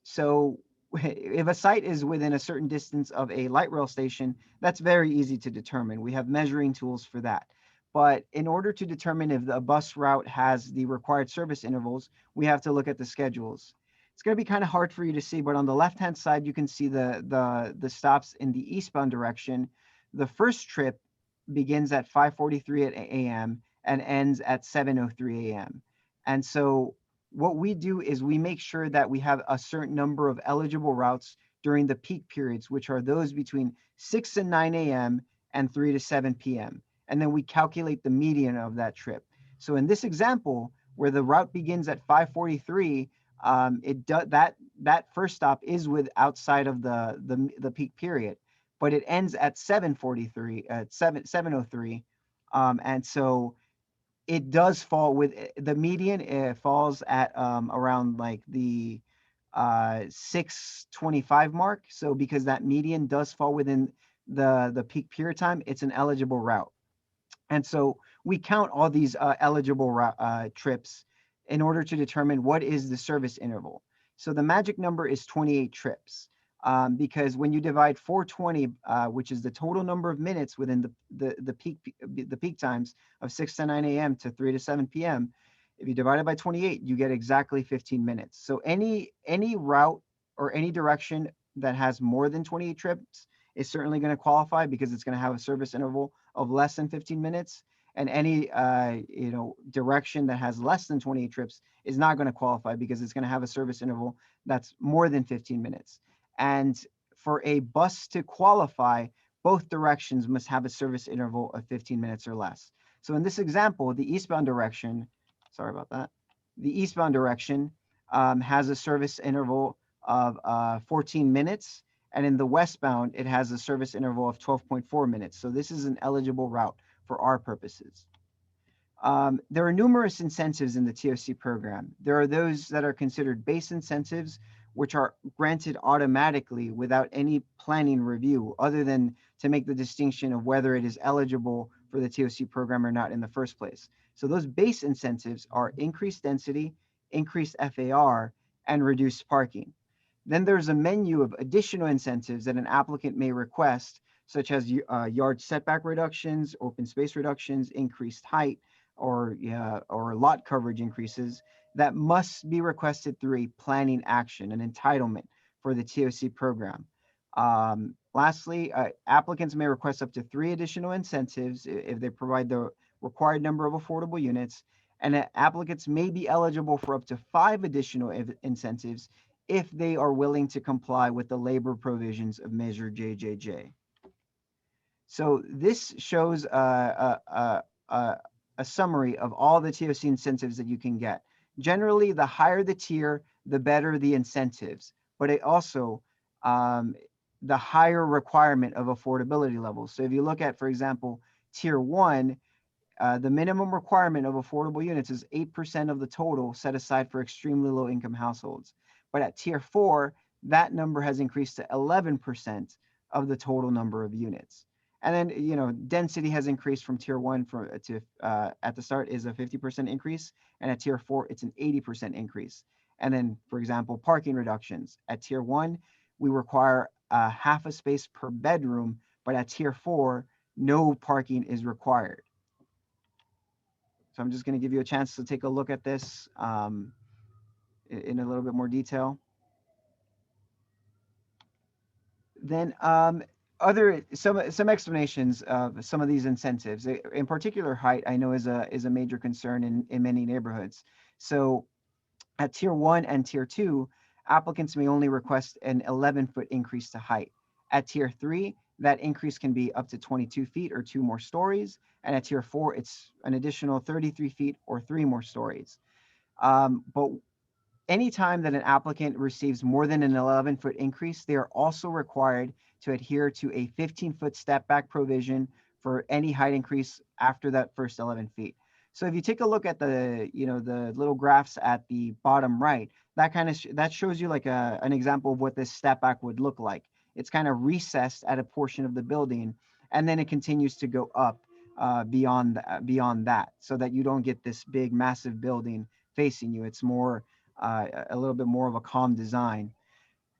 So if a site is within a certain distance of a light rail station, that's very easy to determine. We have measuring tools for that. But in order to determine if the bus route has the required service intervals, we have to look at the schedules. It's going to be kind of hard for you to see, but on the left-hand side, you can see the stops in the eastbound direction. The first trip begins at 5:43 a.m. and ends at 7:03 a.m. And so what we do is we make sure that we have a certain number of eligible routes during the peak periods, which are those between 6 and 9 a.m. and 3 to 7 p.m. And then we calculate the median of that trip. So in this example, where the route begins at 5:43, that first stop is outside of the peak period, but it ends at 7:43 at 7:03, and so it does fall with the median. It falls at around like the 6:25 mark. So because that median does fall within the peak period time, it's an eligible route. And so we count all these eligible trips in order to determine what is the service interval. So the magic number is 28 trips, because when you divide 420, which is the total number of minutes within the peak times of 6 to 9 a.m. to 3 to 7 p.m., if you divide it by 28, you get exactly 15 minutes. So any route or any direction that has more than 28 trips is certainly going to qualify because it's going to have a service interval of less than 15 minutes. And any direction that has less than 28 trips is not going to qualify because it's going to have a service interval that's more than 15 minutes. And for a bus to qualify, both directions must have a service interval of 15 minutes or less. So in this example, the eastbound direction, sorry about that, the eastbound direction has a service interval of 14 minutes. And in the westbound, it has a service interval of 12.4 minutes. So this is an eligible route for our purposes. There are numerous incentives in the TOC program. There are those that are considered base incentives, which are granted automatically without any planning review, other than to make the distinction of whether it is eligible for the TOC program or not in the first place. So those base incentives are increased density, increased FAR, and reduced parking. Then there's a menu of additional incentives that an applicant may request such as yard setback reductions, open space reductions, increased height, or lot coverage increases, that must be requested through a planning action, an entitlement for the TOC program. Lastly, applicants may request up to 3 additional incentives if they provide the required number of affordable units, and applicants may be eligible for up to 5 additional incentives if they are willing to comply with the labor provisions of Measure JJJ. So this shows a summary of all the TOC incentives that you can get. Generally, the higher the tier, the better the incentives, but it also the higher requirement of affordability levels. So if you look at, for example, tier 1, the minimum requirement of affordable units is 8% of the total set aside for extremely low income households. But at tier 4, that number has increased to 11% of the total number of units. And then, density has increased from tier 1 to at the start is a 50% increase, and at tier 4, it's an 80% increase. And then, for example, parking reductions. At tier 1, we require half a space per bedroom, but at tier 4, no parking is required. So I'm just going to give you a chance to take a look at this in a little bit more detail. Then some explanations of some of these incentives. In particular, height I know is a major concern in many neighborhoods. So at tier 1 and tier 2, applicants may only request an 11-foot increase to height. At tier 3, that increase can be up to 22 feet or 2 more stories. And at tier 4, it's an additional 33 feet or 3 more stories. But anytime that an applicant receives more than an 11-foot increase, they are also required to adhere to a 15-foot step back provision for any height increase after that first 11 feet. So if you take a look at the little graphs at the bottom right, that shows you like an example of what this step back would look like. It's kind of recessed at a portion of the building, and then it continues to go up beyond that, so that you don't get this big massive building facing you. It's more a little bit more of a calm design.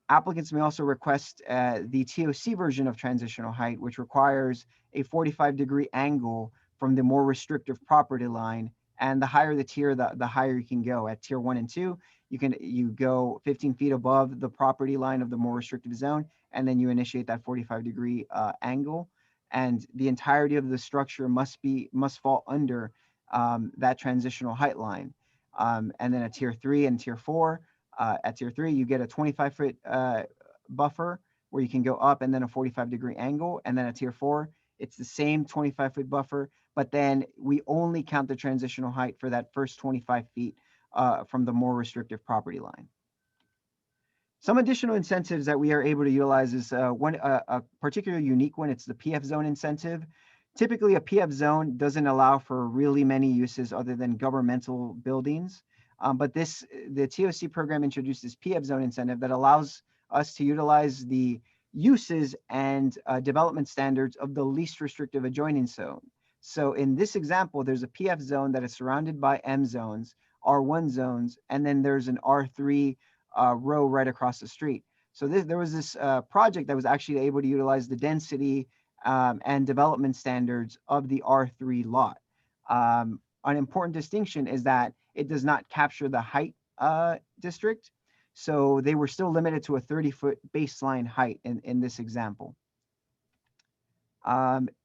Applicants may also request the TOC version of transitional height, which requires a 45-degree angle from the more restrictive property line. And the higher the tier, the higher you can go. At tier 1 and 2, you go 15 feet above the property line of the more restrictive zone, and then you initiate that 45-degree angle. And the entirety of the structure must fall under that transitional height line. And then at tier 3 and tier 4, at tier 3, you get a 25-foot buffer where you can go up, and then a 45-degree angle. And then at tier 4, it's the same 25-foot buffer, but then we only count the transitional height for that first 25 feet from the more restrictive property line. Some additional incentives that we are able to utilize is a particularly unique one. It's the PF zone incentive. Typically, a PF zone doesn't allow for really many uses other than governmental buildings. But the TOC program introduced this PF zone incentive that allows us to utilize the uses and development standards of the least restrictive adjoining zone. So in this example, there's a PF zone that is surrounded by M zones, R1 zones, and then there's an R3 row right across the street. So there was this project that was actually able to utilize the density and development standards of the R3 lot. An important distinction is that it does not capture the height district. So they were still limited to a 30-foot baseline height in this example.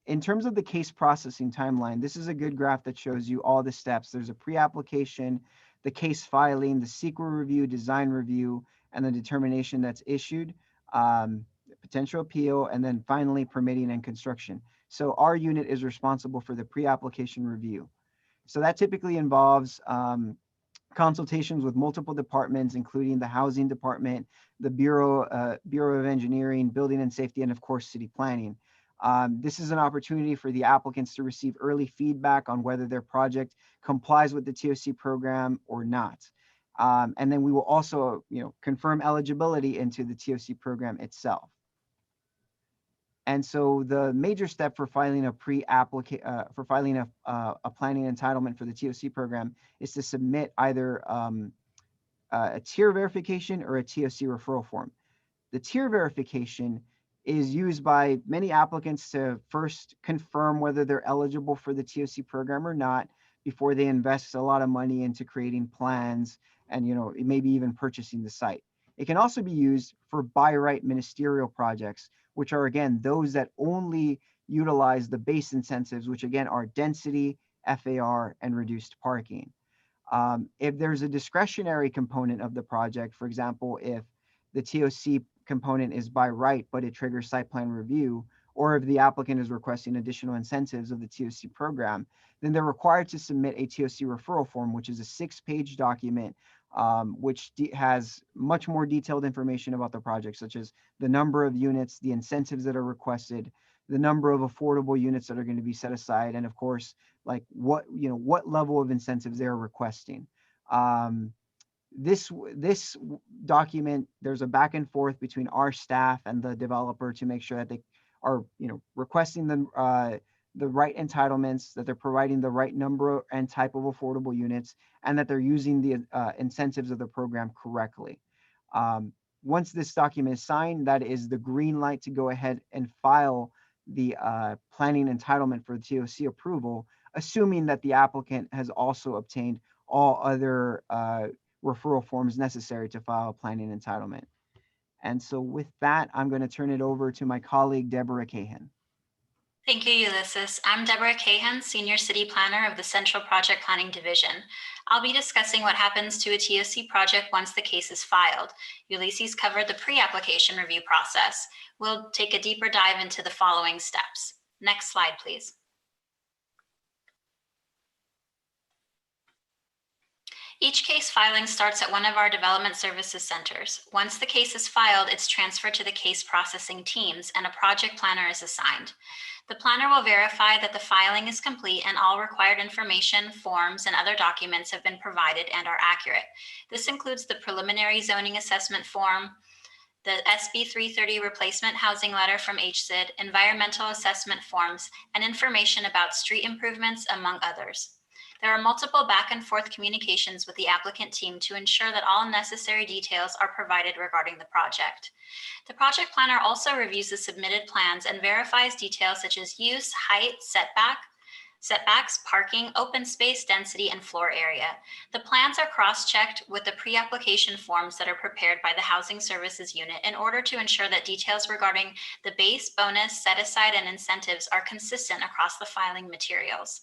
In terms of the case processing timeline, this is a good graph that shows you all the steps. There's a pre-application, the case filing, the CEQA review, design review, and the determination that's issued, potential appeal, and then finally permitting and construction. So our unit is responsible for the pre-application review. So that typically involves consultations with multiple departments, including the housing department, the Bureau of Engineering, Building and Safety, and of course, city planning. This is an opportunity for the applicants to receive early feedback on whether their project complies with the TOC program or not. And then we will also, confirm eligibility into the TOC program itself. And so the major step for filing a planning entitlement for the TOC program is to submit either a tier verification or a TOC referral form. The tier verification is used by many applicants to first confirm whether they're eligible for the TOC program or not before they invest a lot of money into creating plans and, maybe even purchasing the site. It can also be used for by right ministerial projects, which are, again, those that only utilize the base incentives, which again are density, FAR, and reduced parking. If there's a discretionary component of the project, for example, if the TOC component is by right, but it triggers site plan review, or if the applicant is requesting additional incentives of the TOC program, then they're required to submit a TOC referral form, which is a 6-page document, which has much more detailed information about the project, such as the number of units, the incentives that are requested, the number of affordable units that are going to be set aside, and of course, like what level of incentives they're requesting. This document, there's a back and forth between our staff and the developer to make sure that they are requesting the right entitlements, that they're providing the right number and type of affordable units, and that they're using the incentives of the program correctly. Once this document is signed, that is the green light to go ahead and file the planning entitlement for TOC approval, assuming that the applicant has also obtained all other referral forms necessary to file a planning entitlement. And so with that, I'm going to turn it over to my colleague, Deborah Kahen. Thank you, Ulysses. I'm Deborah Kahen, Senior City Planner of the Central Project Planning Division. I'll be discussing what happens to a TOC project once the case is filed. Ulysses covered the pre-application review process. We'll take a deeper dive into the following steps. Next slide, please. Each case filing starts at one of our development services centers. Once the case is filed, it's transferred to the case processing teams and a project planner is assigned. The planner will verify that the filing is complete and all required information, forms, and other documents have been provided and are accurate. This includes the preliminary zoning assessment form, the SB 330 replacement housing letter from HCID, environmental assessment forms, and information about street improvements, among others. There are multiple back and forth communications with the applicant team to ensure that all necessary details are provided regarding the project. The project planner also reviews the submitted plans and verifies details such as use, height, setbacks, parking, open space, density, and floor area. The plans are cross-checked with the pre-application forms that are prepared by the Housing Services Unit in order to ensure that details regarding the base, bonus, set-aside, and incentives are consistent across the filing materials.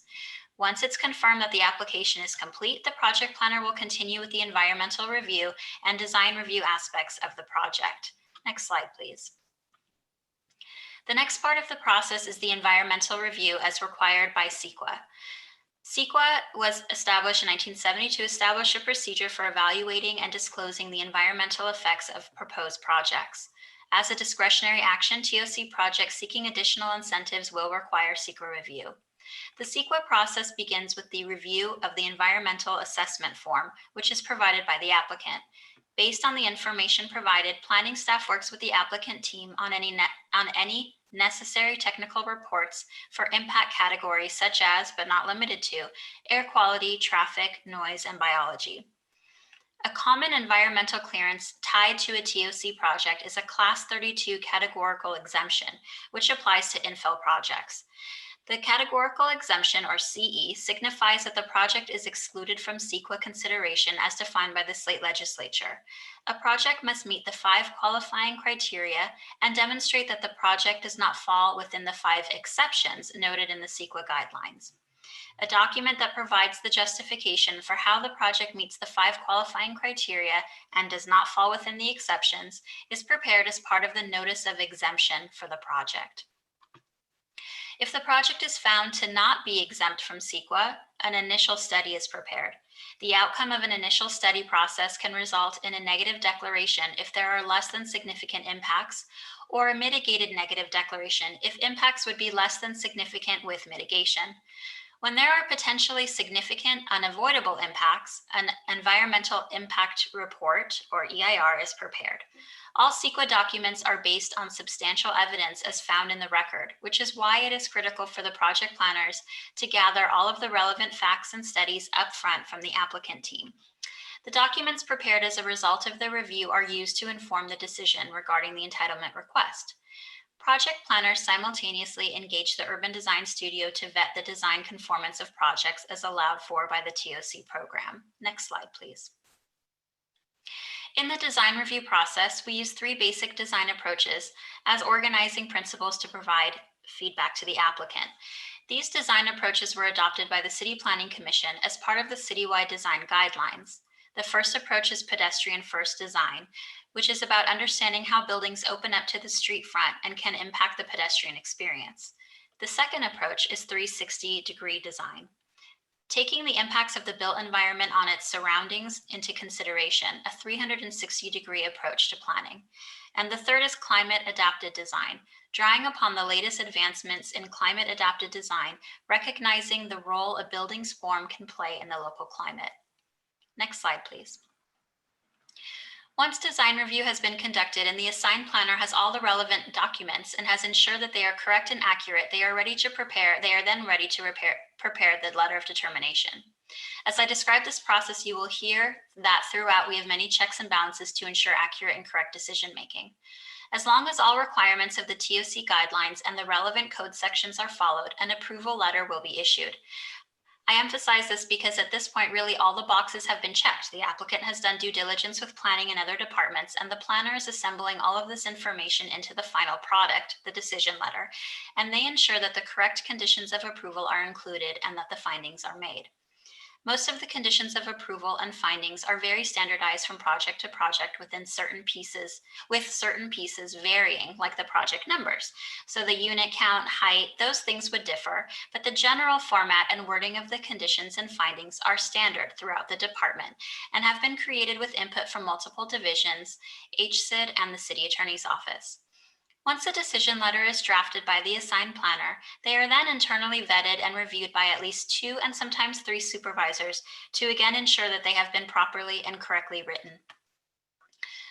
Once it's confirmed that the application is complete, the project planner will continue with the environmental review and design review aspects of the project. Next slide, please. The next part of the process is the environmental review as required by CEQA. CEQA was established in 1970 to establish a procedure for evaluating and disclosing the environmental effects of proposed projects. As a discretionary action, TOC projects seeking additional incentives will require CEQA review. The CEQA process begins with the review of the environmental assessment form, which is provided by the applicant. Based on the information provided, planning staff works with the applicant team on any necessary technical reports for impact categories such as, but not limited to, air quality, traffic, noise, and biology. A common environmental clearance tied to a TOC project is a Class 32 categorical exemption, which applies to infill projects. The categorical exemption, or CE, signifies that the project is excluded from CEQA consideration as defined by the state legislature. A project must meet the 5 qualifying criteria and demonstrate that the project does not fall within the 5 exceptions noted in the CEQA guidelines. A document that provides the justification for how the project meets the 5 qualifying criteria and does not fall within the exceptions is prepared as part of the notice of exemption for the project. If the project is found to not be exempt from CEQA, an initial study is prepared. The outcome of an initial study process can result in a negative declaration if there are less than significant impacts, or a mitigated negative declaration if impacts would be less than significant with mitigation. When there are potentially significant unavoidable impacts, an environmental impact report, or EIR, is prepared. All CEQA documents are based on substantial evidence as found in the record, which is why it is critical for the project planners to gather all of the relevant facts and studies upfront from the applicant team. The documents prepared as a result of the review are used to inform the decision regarding the entitlement request. Project planners simultaneously engage the urban design studio to vet the design conformance of projects as allowed for by the TOC program. Next slide, please. In the design review process, we use 3 basic design approaches as organizing principles to provide feedback to the applicant. These design approaches were adopted by the City Planning Commission as part of the Citywide Design Guidelines. The first approach is pedestrian first design, which is about understanding how buildings open up to the street front and can impact the pedestrian experience. The second approach is 360-degree design, taking the impacts of the built environment on its surroundings into consideration, a 360-degree approach to planning. And the third is climate adapted design, drawing upon the latest advancements in climate adapted design, recognizing the role a building's form can play in the local climate. Next slide, please. Once design review has been conducted and the assigned planner has all the relevant documents and has ensured that they are correct and accurate, they are then ready to prepare the letter of determination. As I describe this process, you will hear that throughout we have many checks and balances to ensure accurate and correct decision making. As long as all requirements of the TOC guidelines and the relevant code sections are followed, an approval letter will be issued. I emphasize this because at this point, really all the boxes have been checked. The applicant has done due diligence with planning and other departments, and the planner is assembling all of this information into the final product, the decision letter, and they ensure that the correct conditions of approval are included and that the findings are made. Most of the conditions of approval and findings are very standardized from project to project with certain pieces varying, like the project numbers. So the unit count, height, those things would differ, but the general format and wording of the conditions and findings are standard throughout the department and have been created with input from multiple divisions, HCID, and the City Attorney's Office. Once a decision letter is drafted by the assigned planner, they are then internally vetted and reviewed by at least 2 and sometimes 3 supervisors to again ensure that they have been properly and correctly written.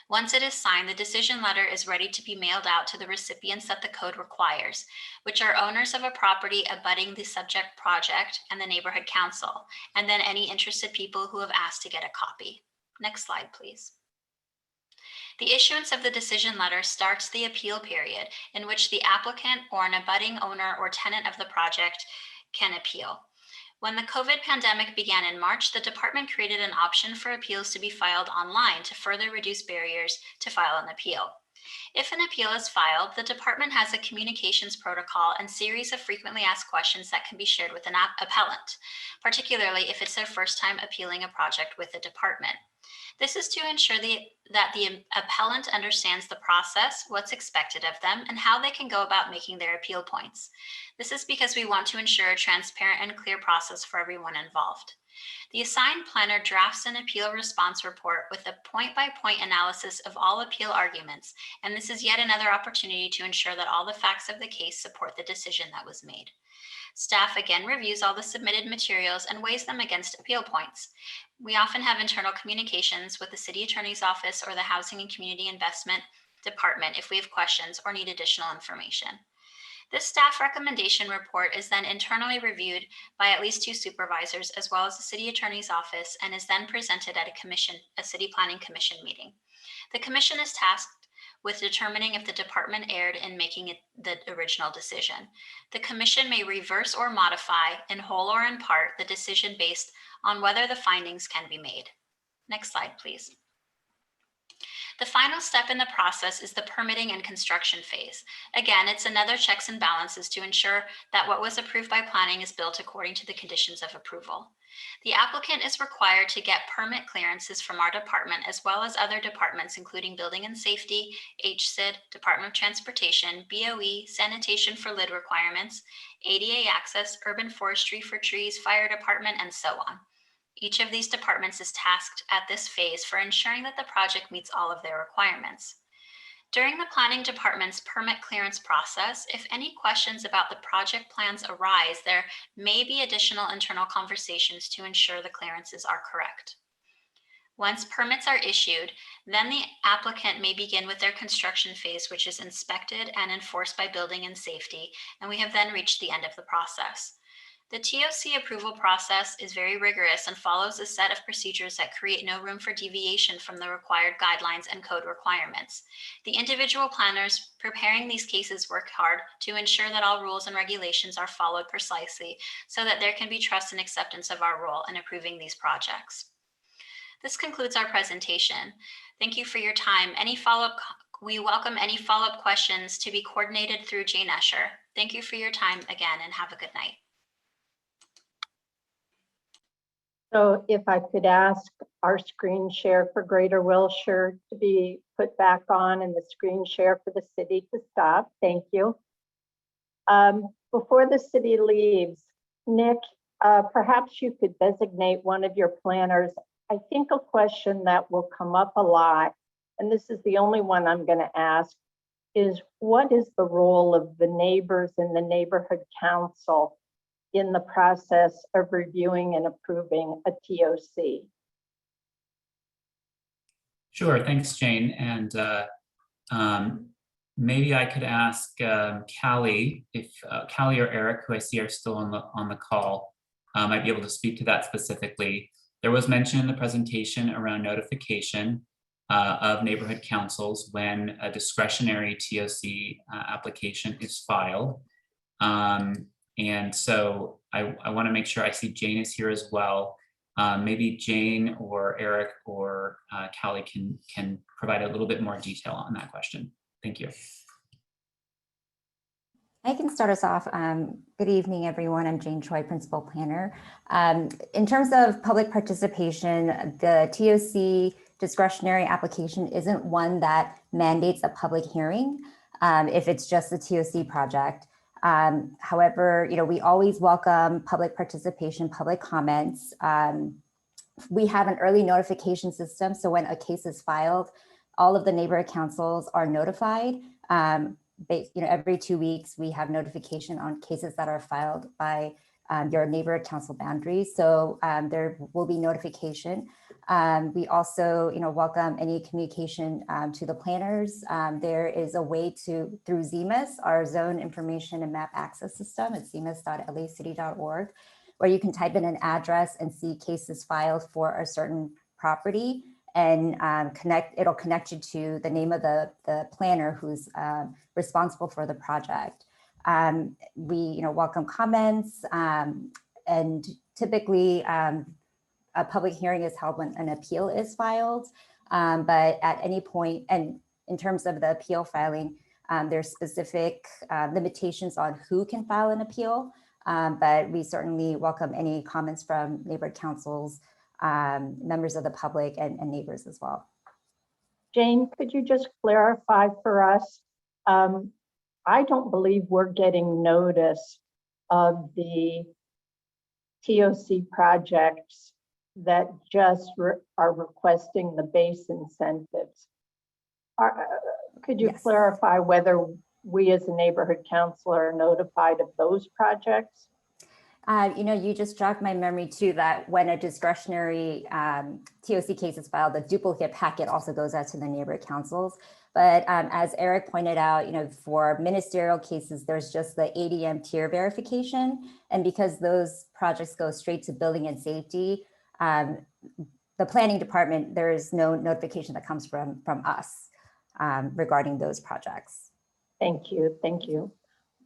Once it is signed, the decision letter is ready to be mailed out to the recipients that the code requires, which are owners of a property abutting the subject project and the neighborhood council, and then any interested people who have asked to get a copy. Next slide, please. The issuance of the decision letter starts the appeal period in which the applicant or an abutting owner or tenant of the project can appeal. When the COVID pandemic began in March, the department created an option for appeals to be filed online to further reduce barriers to file an appeal. If an appeal is filed, the department has a communications protocol and series of frequently asked questions that can be shared with an appellant, particularly if it's their first time appealing a project with the department. This is to ensure that the appellant understands the process, what's expected of them, and how they can go about making their appeal points. This is because we want to ensure a transparent and clear process for everyone involved. The assigned planner drafts an appeal response report with a point-by-point analysis of all appeal arguments, and this is yet another opportunity to ensure that all the facts of the case support the decision that was made. Staff again reviews all the submitted materials and weighs them against appeal points. We often have internal communications with the City Attorney's Office or the Housing and Community Investment Department if we have questions or need additional information. This staff recommendation report is then internally reviewed by at least 2 supervisors as well as the City Attorney's Office and is then presented at a City Planning Commission meeting. The commission is tasked with determining if the department erred in making the original decision. The commission may reverse or modify in whole or in part the decision based on whether the findings can be made. Next slide, please. The final step in the process is the permitting and construction phase. Again, it's another checks and balances to ensure that what was approved by planning is built according to the conditions of approval. The applicant is required to get permit clearances from our department as well as other departments, including Building and Safety, HCID, Department of Transportation, BOE, Sanitation for lid requirements, ADA access, Urban Forestry for trees, Fire Department, and so on. Each of these departments is tasked at this phase for ensuring that the project meets all of their requirements. During the planning department's permit clearance process, if any questions about the project plans arise, there may be additional internal conversations to ensure the clearances are correct. Once permits are issued, then the applicant may begin with their construction phase, which is inspected and enforced by Building and Safety, and we have then reached the end of the process. The TOC approval process is very rigorous and follows a set of procedures that create no room for deviation from the required guidelines and code requirements. The individual planners preparing these cases work hard to ensure that all rules and regulations are followed precisely so that there can be trust and acceptance of our role in approving these projects. This concludes our presentation. Thank you for your time. We welcome any follow-up questions to be coordinated through Jane Usher. Thank you for your time again and have a good night. So if I could ask our screen share for Greater Wilshire to be put back on and the screen share for the city to stop. Thank you. Before the city leaves, Nick, perhaps you could designate one of your planners. I think a question that will come up a lot, and this is the only one I'm going to ask, is what is the role of the neighbors in the neighborhood council in the process of reviewing and approving a TOC? Sure, thanks, Jane. And maybe I could ask Callie, if Callie or Eric, who I see are still on the call, might be able to speak to that specifically. There was mention in the presentation around notification of neighborhood councils when a discretionary TOC application is filed. And so I want to make sure I see Jane is here as well. Maybe Jane or Eric or Callie can provide a little bit more detail on that question. Thank you. I can start us off. Good evening, everyone. I'm Jane Choi, Principal Planner. In terms of public participation, the TOC discretionary application isn't one that mandates a public hearing if it's just a TOC project. However, we always welcome public participation, public comments. We have an early notification system, so when a case is filed, all of the neighborhood councils are notified. Every 2 weeks, we have notification on cases that are filed by your neighborhood council boundaries. So there will be notification. We also, welcome any communication to the planners. There is a way through ZMIS, our Zone Information and Map Access System at zmis.lacity.org, where you can type in an address and see cases filed for a certain property, and it'll connect you to the name of the planner who's responsible for the project. We welcome comments, and typically a public hearing is held when an appeal is filed, but at any point, and in terms of the appeal filing, there's specific limitations on who can file an appeal, but we certainly welcome any comments from neighborhood councils, members of the public, and neighbors as well. Jane, could you just clarify for us? I don't believe we're getting notice of the TOC projects that just are requesting the base incentives. Could you clarify whether we as a neighborhood council are notified of those projects? You just jogged my memory too, that when a discretionary TOC case is filed, the duplicate packet also goes out to the neighborhood councils. But as Eric pointed out, for ministerial cases, there's just the ADM tier verification. And because those projects go straight to building and safety, the planning department, there is no notification that comes from us regarding those projects. Thank you. Thank you.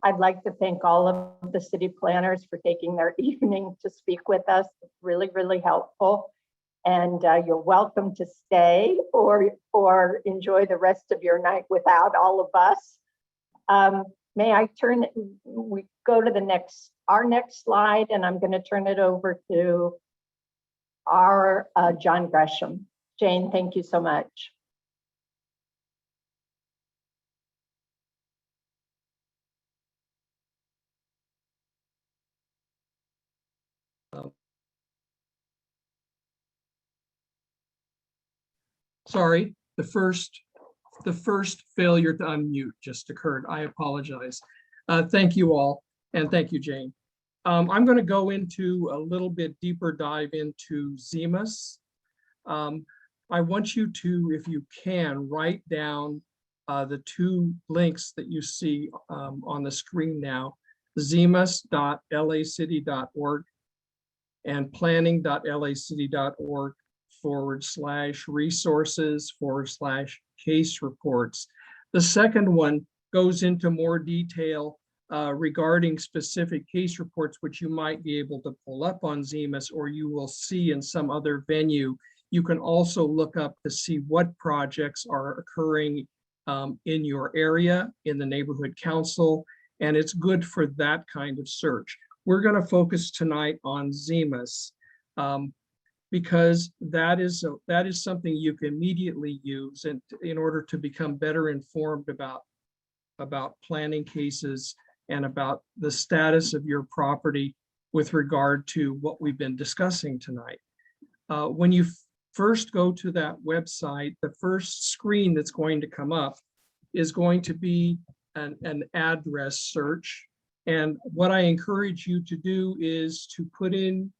I'd like to thank all of the city planners for taking their evening to speak with us. It's really, really helpful. And you're welcome to stay or enjoy the rest of your night without all of us. May I we go to our next slide, and I'm going to turn it over to our John Gresham. Jane, thank you so much. Sorry, the first failure to unmute just occurred. I apologize. Thank you all, and thank you, Jane. I'm going to go into a little bit deeper dive into ZMIS. I want you to, if you can, write down the two links that you see on the screen now. zemus.lacity.org, and planning.lacity.org/resources/case reports. The second one goes into more detail regarding specific case reports, which you might be able to pull up on Zemus, or you will see in some other venue. You can also look up to see what projects are occurring in your area, in the neighborhood council, and it's good for that kind of search. We're going to focus tonight on Zemus because that is something you can immediately use and in order to become better informed about planning cases and about the status of your property with regard to what we've been discussing tonight. When you first go to that website, the first screen that's going to come up is going to be an address search. And what I encourage you to do is to put in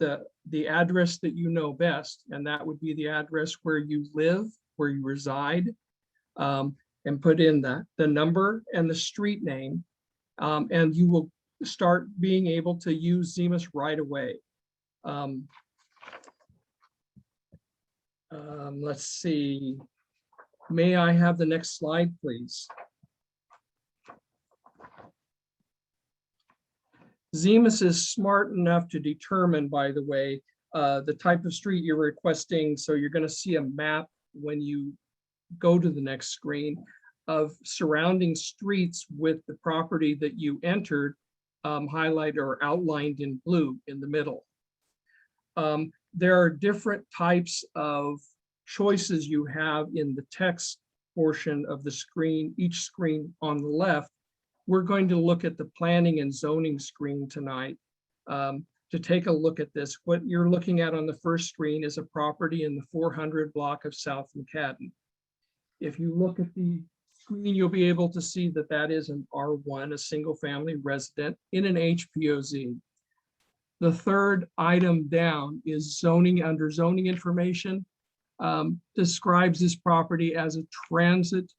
the address that you know best, and that would be the address where you live, where you reside, and put in the number and the street name, and you will start being able to use Zemus right away. Let's see. May I have the next slide, please? Zemus is smart enough to determine, by the way, the type of street you're requesting. So you're going to see a map when you go to the next screen of surrounding streets with the property that you entered highlighted or outlined in blue in the middle. There are different types of choices you have in the text portion of the screen, each screen on the left. We're going to look at the planning and zoning screen tonight to take a look at this. What you're looking at on the first screen is a property in the 400 block of South McCadden. If you look at the screen, you'll be able to see that that is an R1, a single family resident in an HPOZ. The third item down is zoning. Under zoning information, describes this property as a transit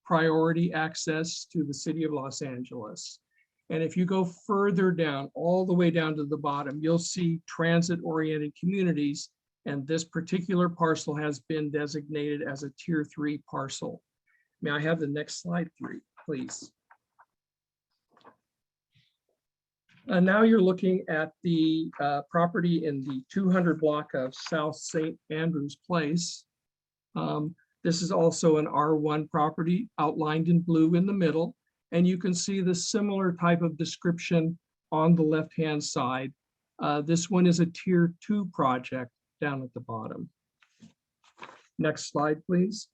priority access to the city of Los Angeles. And if you go further down, all the way down to the bottom, you'll see transit-oriented communities. And this particular parcel has been designated as a Tier 3 parcel. May I have the next slide, please? Now you're looking at the property in the 200 block of South St. Andrews Place. This is also an R1 property outlined in blue in the middle. And you can see the similar type of description on the left-hand side. This one is a Tier 2 project down at the bottom. Next slide, please.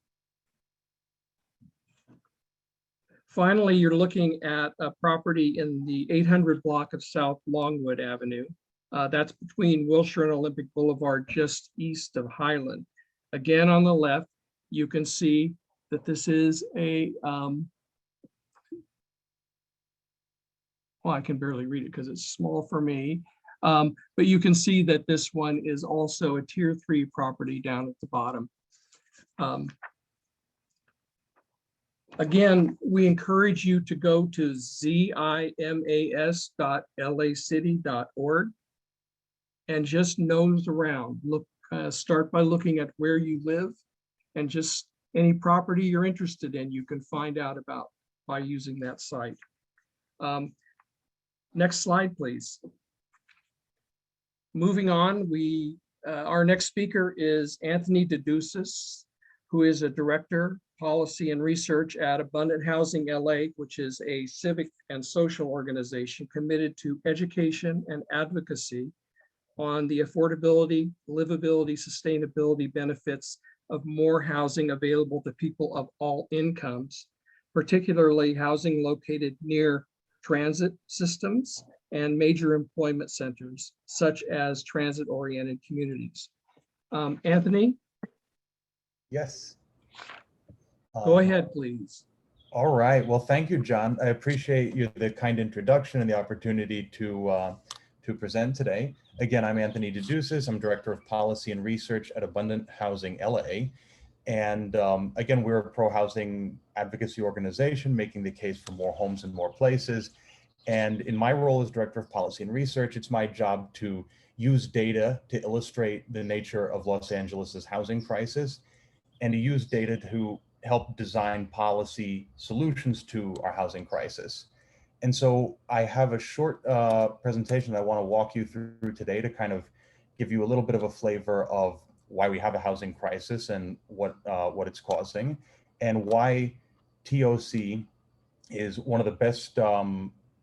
Finally, you're looking at a property in the 800 block of South Longwood Avenue. That's between Wilshire and Olympic Boulevard, just east of Highland. Again, on the left, you can see that this is a, well, I can barely read it because it's small for me. But you can see that this one is also a Tier 3 property down at the bottom. Again, we encourage you to go to zimas.lacity.org and just nose around. Look, start by looking at where you live, and just any property you're interested in, you can find out about by using that site. Next slide, please. Moving on, our next speaker is Anthony Dedousis, who is a director, policy and research at Abundant Housing LA, which is a civic and social organization committed to education and advocacy on the affordability, livability, sustainability benefits of more housing available to people of all incomes, particularly housing located near transit systems and major employment centers, such as transit-oriented communities. Anthony? Yes. Go ahead, please. All right. Well, thank you, John. I appreciate the kind introduction and the opportunity to present today. Again, I'm Anthony Dedousis. I'm Director of Policy and Research at Abundant Housing LA. And again, we're a pro-housing advocacy organization, making the case for more homes in more places. And in my role as Director of Policy and Research, it's my job to use data to illustrate the nature of Los Angeles's housing crisis, and to use data to help design policy solutions to our housing crisis. And so I have a short presentation I want to walk you through today to kind of give you a little bit of a flavor of why we have a housing crisis and what it's causing, and why TOC is one of the best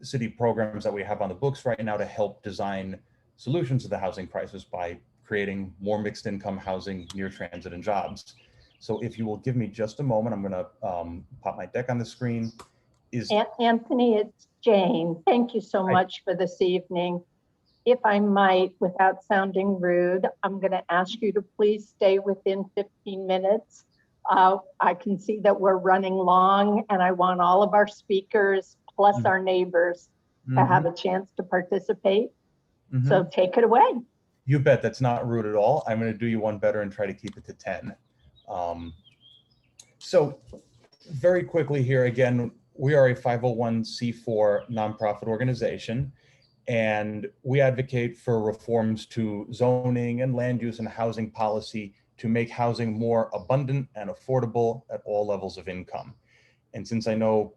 city programs that we have on the books right now to help design solutions to the housing crisis by creating more mixed income housing near transit and jobs. So if you will give me just a moment, I'm gonna pop my deck on the screen. Anthony, it's Jane. Thank you so much for this evening. If I might, without sounding rude, I'm going to ask you to please stay within 15 minutes. I can see that we're running long, and I want all of our speakers, plus our neighbors, to have a chance to participate. So take it away. You bet. That's not rude at all. I'm going to do you one better and try to keep it to 10. So very quickly here, again, we are a 501c4 nonprofit organization, and we advocate for reforms to zoning and land use and housing policy to make housing more abundant and affordable at all levels of income. And since I know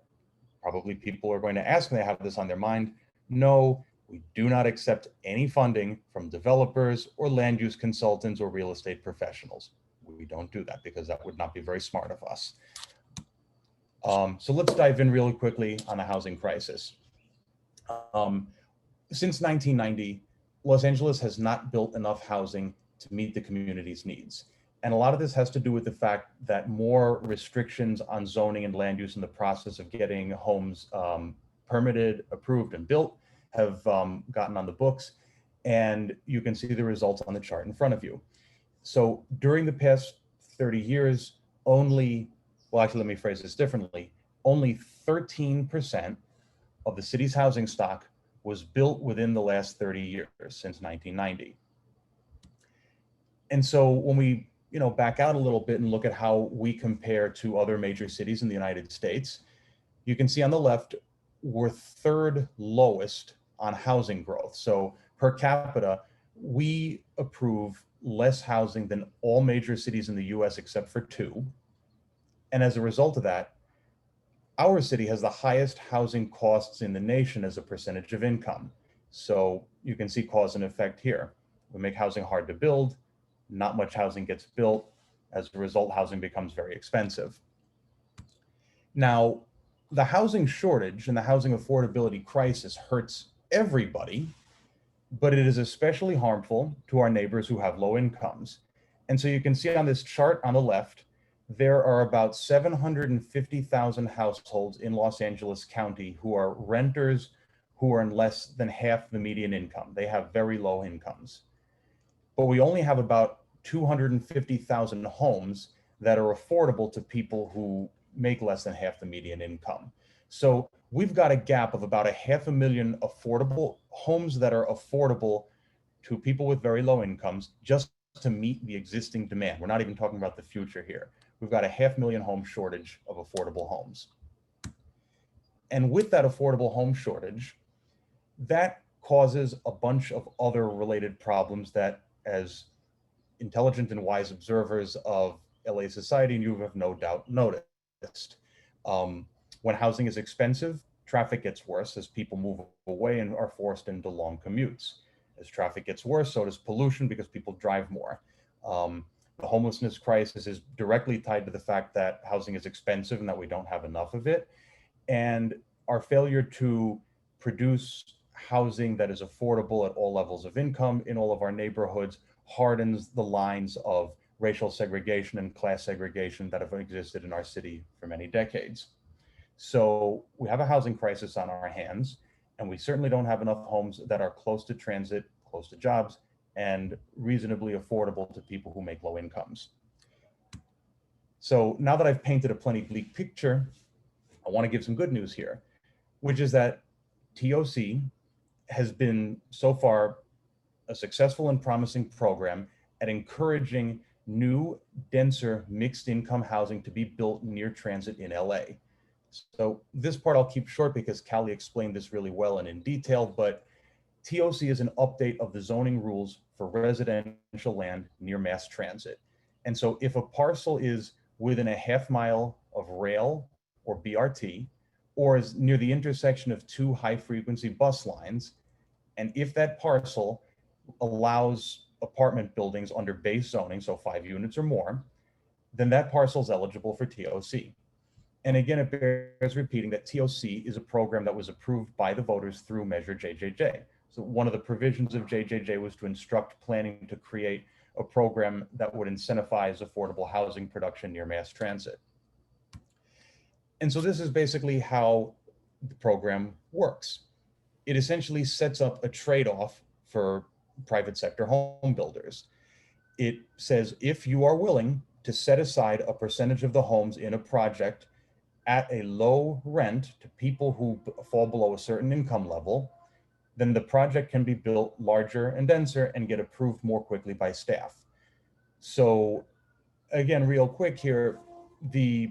probably people are going to ask me, I have this on their mind, no, we do not accept any funding from developers or land use consultants or real estate professionals. We don't do that because that would not be very smart of us. So let's dive in really quickly on the housing crisis. Since 1990, Los Angeles has not built enough housing to meet the community's needs. And a lot of this has to do with the fact that more restrictions on zoning and land use in the process of getting homes permitted, approved, and built have gotten on the books. And you can see the results on the chart in front of you. So during the past 30 years, only, well, actually, let me phrase this differently. Only 13% of the city's housing stock was built within the last 30 years, since 1990. And so when we back out a little bit and look at how we compare to other major cities in the United States, you can see on the left, we're third lowest on housing growth. So per capita, we approve less housing than all major cities in the US except for 2. And as a result of that, our city has the highest housing costs in the nation as a percentage of income. So you can see cause and effect here. We make housing hard to build, not much housing gets built. As a result, housing becomes very expensive. Now, the housing shortage and the housing affordability crisis hurts everybody, but it is especially harmful to our neighbors who have low incomes. And so you can see on this chart on the left, there are about 750,000 households in Los Angeles County who are renters who earn less than half the median income. They have very low incomes. But we only have about 250,000 homes that are affordable to people who make less than half the median income. So we've got a gap of about 500,000 affordable homes that are affordable to people with very low incomes just to meet the existing demand. We're not even talking about the future here. We've got 500,000 home shortage of affordable homes. And with that affordable home shortage, that causes a bunch of other related problems that, as intelligent and wise observers of LA society, you have no doubt noticed. When housing is expensive, traffic gets worse as people move away and are forced into long commutes. As traffic gets worse, so does pollution because people drive more. The homelessness crisis is directly tied to the fact that housing is expensive and that we don't have enough of it. And our failure to produce housing that is affordable at all levels of income in all of our neighborhoods hardens the lines of racial segregation and class segregation that have existed in our city for many decades. So we have a housing crisis on our hands, and we certainly don't have enough homes that are close to transit, close to jobs, and reasonably affordable to people who make low incomes. So now that I've painted a plenty bleak picture, I want to give some good news here, which is that TOC has been so far a successful and promising program at encouraging new, denser, mixed income housing to be built near transit in LA. So this part I'll keep short because Callie explained this really well and in detail, but TOC is an update of the zoning rules for residential land near mass transit. And so if a parcel is within a half-mile of rail or BRT, or is near the intersection of two high-frequency bus lines, and if that parcel allows apartment buildings under base zoning, so 5 units or more, then that parcel is eligible for TOC. And again, it bears repeating that TOC is a program that was approved by the voters through Measure JJJ. So one of the provisions of JJJ was to instruct planning to create a program that would incentivize affordable housing production near mass transit. And so this is basically how the program works. It essentially sets up a trade-off for private sector home builders. It says, if you are willing to set aside a percentage of the homes in a project at a low rent to people who fall below a certain income level, then the project can be built larger and denser and get approved more quickly by staff. So again, real quick here, the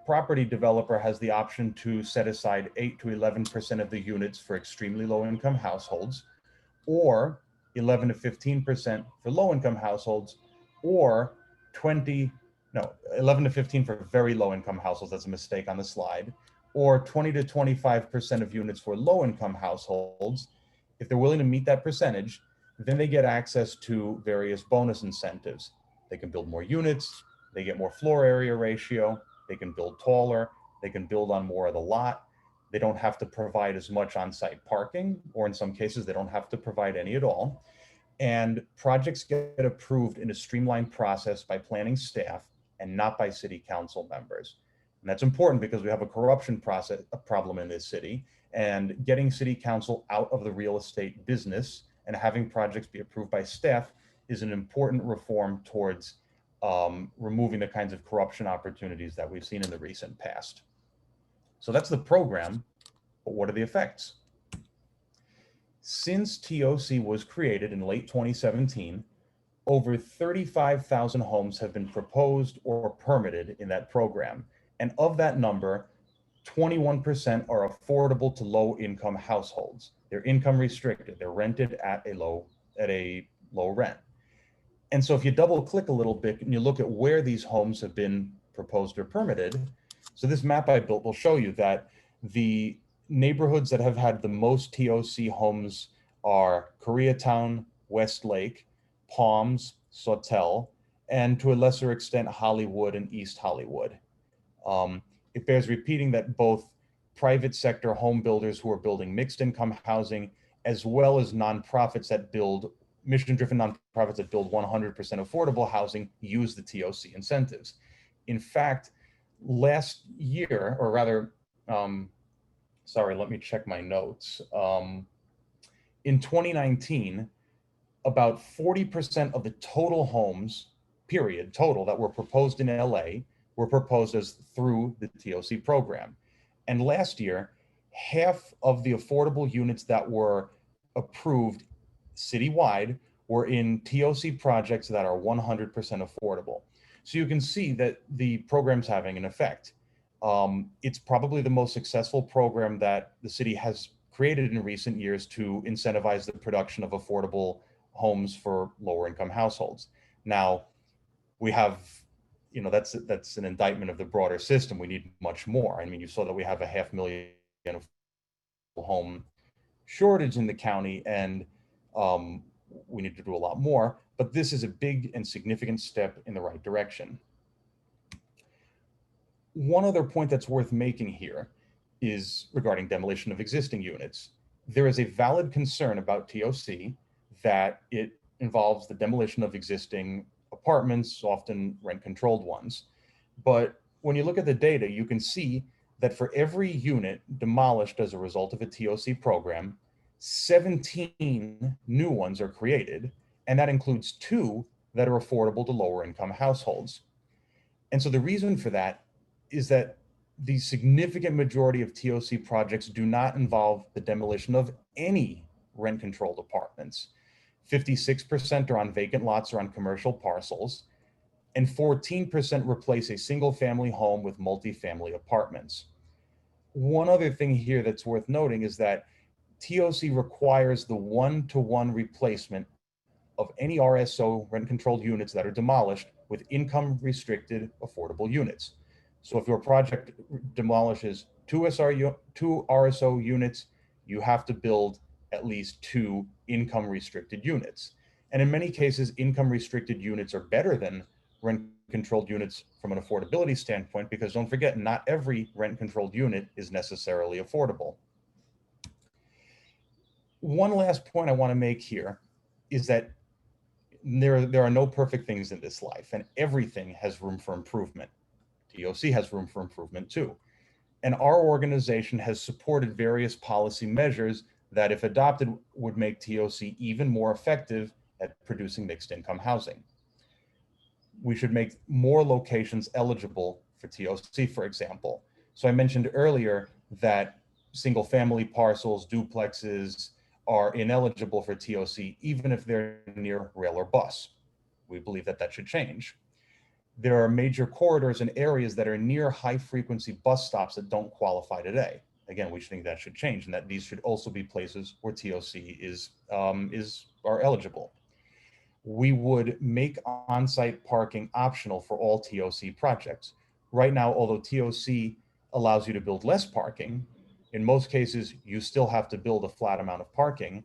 property developer has the option to set aside 8 to 11% of the units for extremely low income households, or 11 to 15% for low income households, or 11 to 15 for very low income households, that's a mistake on the slide, or 20 to 25% of units for low income households. If they're willing to meet that percentage, then they get access to various bonus incentives. They can build more units, they get more floor area ratio, they can build taller, they can build on more of the lot. They don't have to provide as much on-site parking, or in some cases, they don't have to provide any at all. And projects get approved in a streamlined process by planning staff and not by city council members. And that's important because we have a corruption problem in this city, and getting city council out of the real estate business and having projects be approved by staff is an important reform towards removing the kinds of corruption opportunities that we've seen in the recent past. So that's the program, but what are the effects? Since TOC was created in late 2017, over 35,000 homes have been proposed or permitted in that program. And of that number, 21% are affordable to low income households. They're income restricted, they're rented at a low rent. And so if you double click a little bit and you look at where these homes have been proposed or permitted, so this map I built will show you that the neighborhoods that have had the most TOC homes are Koreatown, Westlake, Palms, Sawtelle, and to a lesser extent, Hollywood and East Hollywood. It bears repeating that both private sector home builders who are building mixed income housing, as well as nonprofits that build mission-driven nonprofits that build 100% affordable housing use the TOC incentives. In fact, last year, or rather, sorry, let me check my notes. In 2019, about 40% of the total homes, period, total that were proposed in LA were proposed as through the TOC program. And last year, half of the affordable units that were approved citywide were in TOC projects that are 100% affordable. So you can see that the program's having an effect. It's probably the most successful program that the city has created in recent years to incentivize the production of affordable homes for lower income households. Now, we have, that's an indictment of the broader system. We need much more. I mean, you saw that we have a 500,000 home shortage in the county, and we need to do a lot more, but this is a big and significant step in the right direction. One other point that's worth making here is regarding demolition of existing units. There is a valid concern about TOC that it involves the demolition of existing apartments, often rent-controlled ones. But when you look at the data, you can see that for every unit demolished as a result of a TOC program, 17 new ones are created, and that includes 2 that are affordable to lower income households. And so the reason for that is that the significant majority of TOC projects do not involve the demolition of any rent-controlled apartments. 56% are on vacant lots or on commercial parcels. and 14% replace a single family home with multifamily apartments. One other thing here that's worth noting is that TOC requires the one-to-one replacement of any RSO rent-controlled units that are demolished with income-restricted affordable units. So if your project demolishes two RSO units, you have to build at least 2 income-restricted units. And in many cases, income-restricted units are better than rent-controlled units from an affordability standpoint, because don't forget, not every rent-controlled unit is necessarily affordable. One last point I want to make here is that there are no perfect things in this life, and everything has room for improvement. TOC has room for improvement too. And our organization has supported various policy measures that, if adopted, would make TOC even more effective at producing mixed income housing. We should make more locations eligible for TOC, for example. So I mentioned earlier that single family parcels, duplexes, are ineligible for TOC, even if they're near rail or bus. We believe that that should change. There are major corridors and areas that are near high frequency bus stops that don't qualify today. Again, we think that should change, and that these should also be places where TOC are eligible. We would make on-site parking optional for all TOC projects. Right now, although TOC allows you to build less parking, in most cases, you still have to build a flat amount of parking.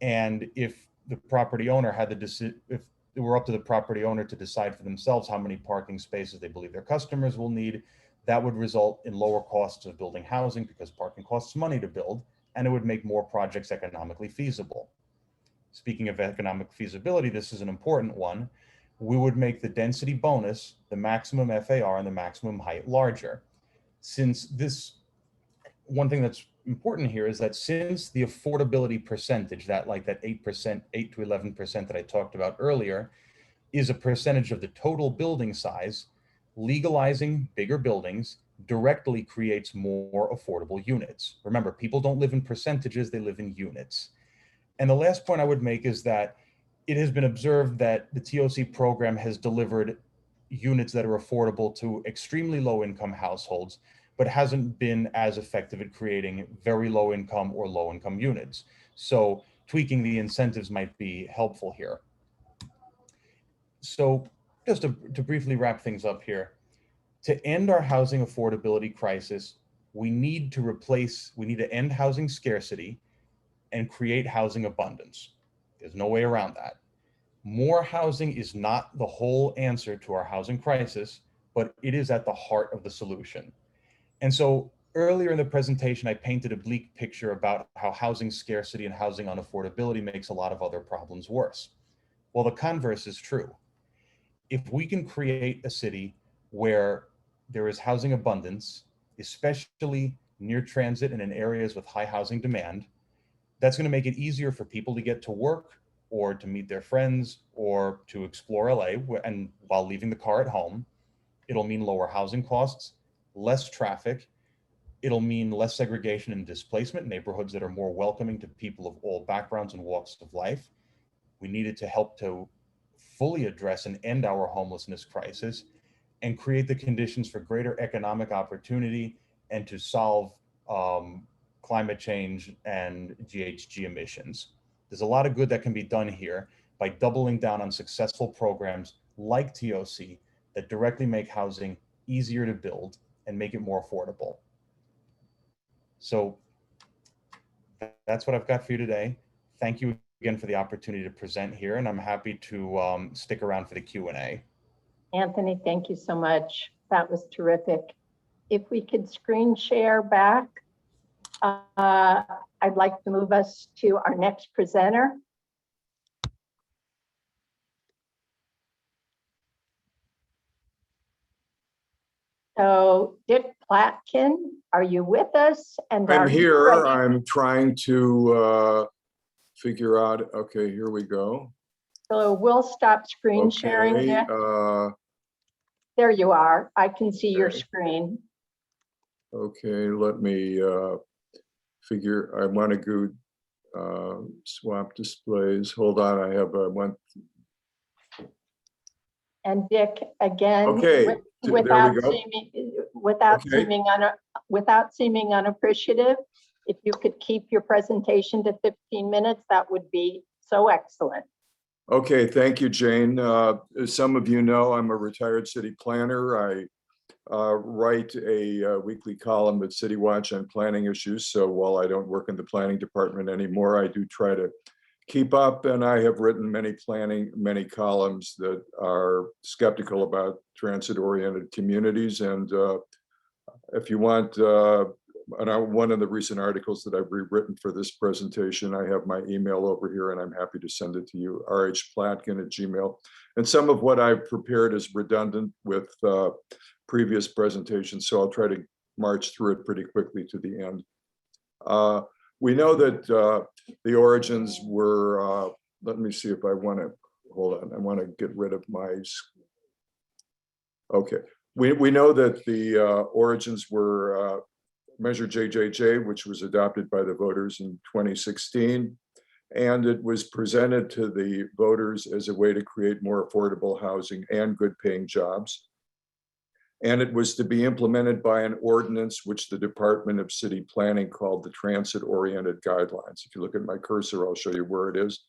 And if the property owner had if it were up to the property owner to decide for themselves how many parking spaces they believe their customers will need, that would result in lower costs of building housing, because parking costs money to build, and it would make more projects economically feasible. Speaking of economic feasibility, this is an important one. We would make the density bonus, the maximum FAR, and the maximum height larger. One thing that's important here is that since the affordability percentage, that 8%, 8 to 11% that I talked about earlier, is a percentage of the total building size, legalizing bigger buildings directly creates more affordable units. Remember, people don't live in percentages, they live in units. And the last point I would make is that it has been observed that the TOC program has delivered units that are affordable to extremely low income households, but hasn't been as effective at creating very low income or low income units. So tweaking the incentives might be helpful here. So just to briefly wrap things up here, to end our housing affordability crisis, we need to end housing scarcity and create housing abundance. There's no way around that. More housing is not the whole answer to our housing crisis, but it is at the heart of the solution. And so earlier in the presentation, I painted a bleak picture about how housing scarcity and housing unaffordability makes a lot of other problems worse. Well, the converse is true. If we can create a city where there is housing abundance, especially near transit and in areas with high housing demand, that's going to make it easier for people to get to work or to meet their friends or to explore LA, and while leaving the car at home. It'll mean lower housing costs, less traffic. It'll mean less segregation and displacement, neighborhoods that are more welcoming to people of all backgrounds and walks of life. We needed to help to fully address and end our homelessness crisis and create the conditions for greater economic opportunity and to solve climate change and GHG emissions. There's a lot of good that can be done here by doubling down on successful programs like TOC that directly make housing easier to build and make it more affordable. So that's what I've got for you today. Thank you again for the opportunity to present here, and I'm happy to stick around for the Q&A. Anthony, thank you so much. That was terrific. If we could screen share back, I'd like to move us to our next presenter. So Dick Platkin, are you with us? And I'm here. I'm trying to figure out, okay, here we go. So we'll stop screen sharing, Dick. There you are. I can see your screen. Okay, let me I want to go swap displays. Hold on, I have one. And Dick, again, Okay, there we without go. without seeming unappreciative, if you could keep your presentation to 15 minutes, that would be so excellent. Okay, thank you, Jane. As some of you know, I'm a retired city planner. I write a weekly column at Citywide on planning issues. So while I don't work in the planning department anymore, I do try to keep up, and I have written many columns that are skeptical about transit-oriented communities. And if you want, one of the recent articles that I've rewritten for this presentation, I have my email over here, and I'm happy to send it to you, rhplatkin@gmail. And some of what I've prepared is redundant with previous presentations, so I'll try to march through it pretty quickly to the end. We know that the origins were, let me see if I want to, hold on, I want to get rid of my, okay. We know that the origins were Measure JJJ, which was adopted by the voters in 2016. And it was presented to the voters as a way to create more affordable housing and good paying jobs. And it was to be implemented by an ordinance, which the Department of City Planning called the Transit-Oriented Guidelines. If you look at my cursor, I'll show you where it is.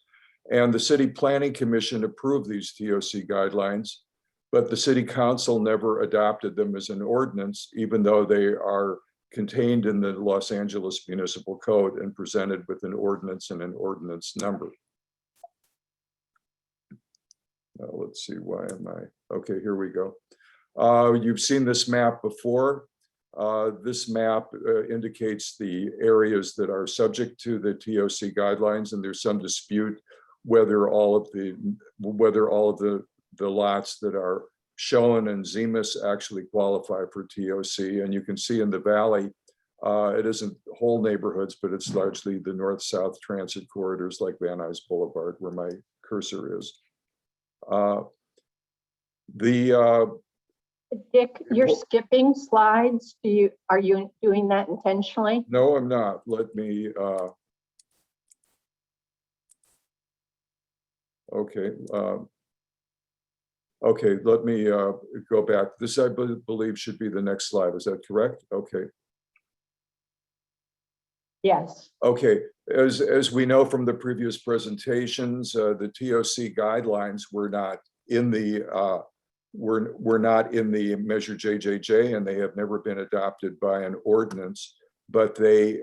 And the City Planning Commission approved these TOC guidelines, but the City Council never adopted them as an ordinance, even though they are contained in the Los Angeles Municipal Code and presented with an ordinance and an ordinance number. Let's see, why am I, okay, here we go. You've seen this map before. This map indicates the areas that are subject to the TOC guidelines, and there's some dispute whether all of the lots that are shown in Zemus actually qualify for TOC. And you can see in the valley, it isn't whole neighborhoods, but it's largely the north-south transit corridors like Van Nuys Boulevard, where my cursor is. Dick, you're skipping slides. Are you doing that intentionally? No, I'm not. Let me, okay. Okay, let me go back. This, I believe, should be the next slide. Is that correct? Okay. Yes. Okay, as we know from the previous presentations, the TOC guidelines were not in the Measure JJJ, and they have never been adopted by an ordinance, but they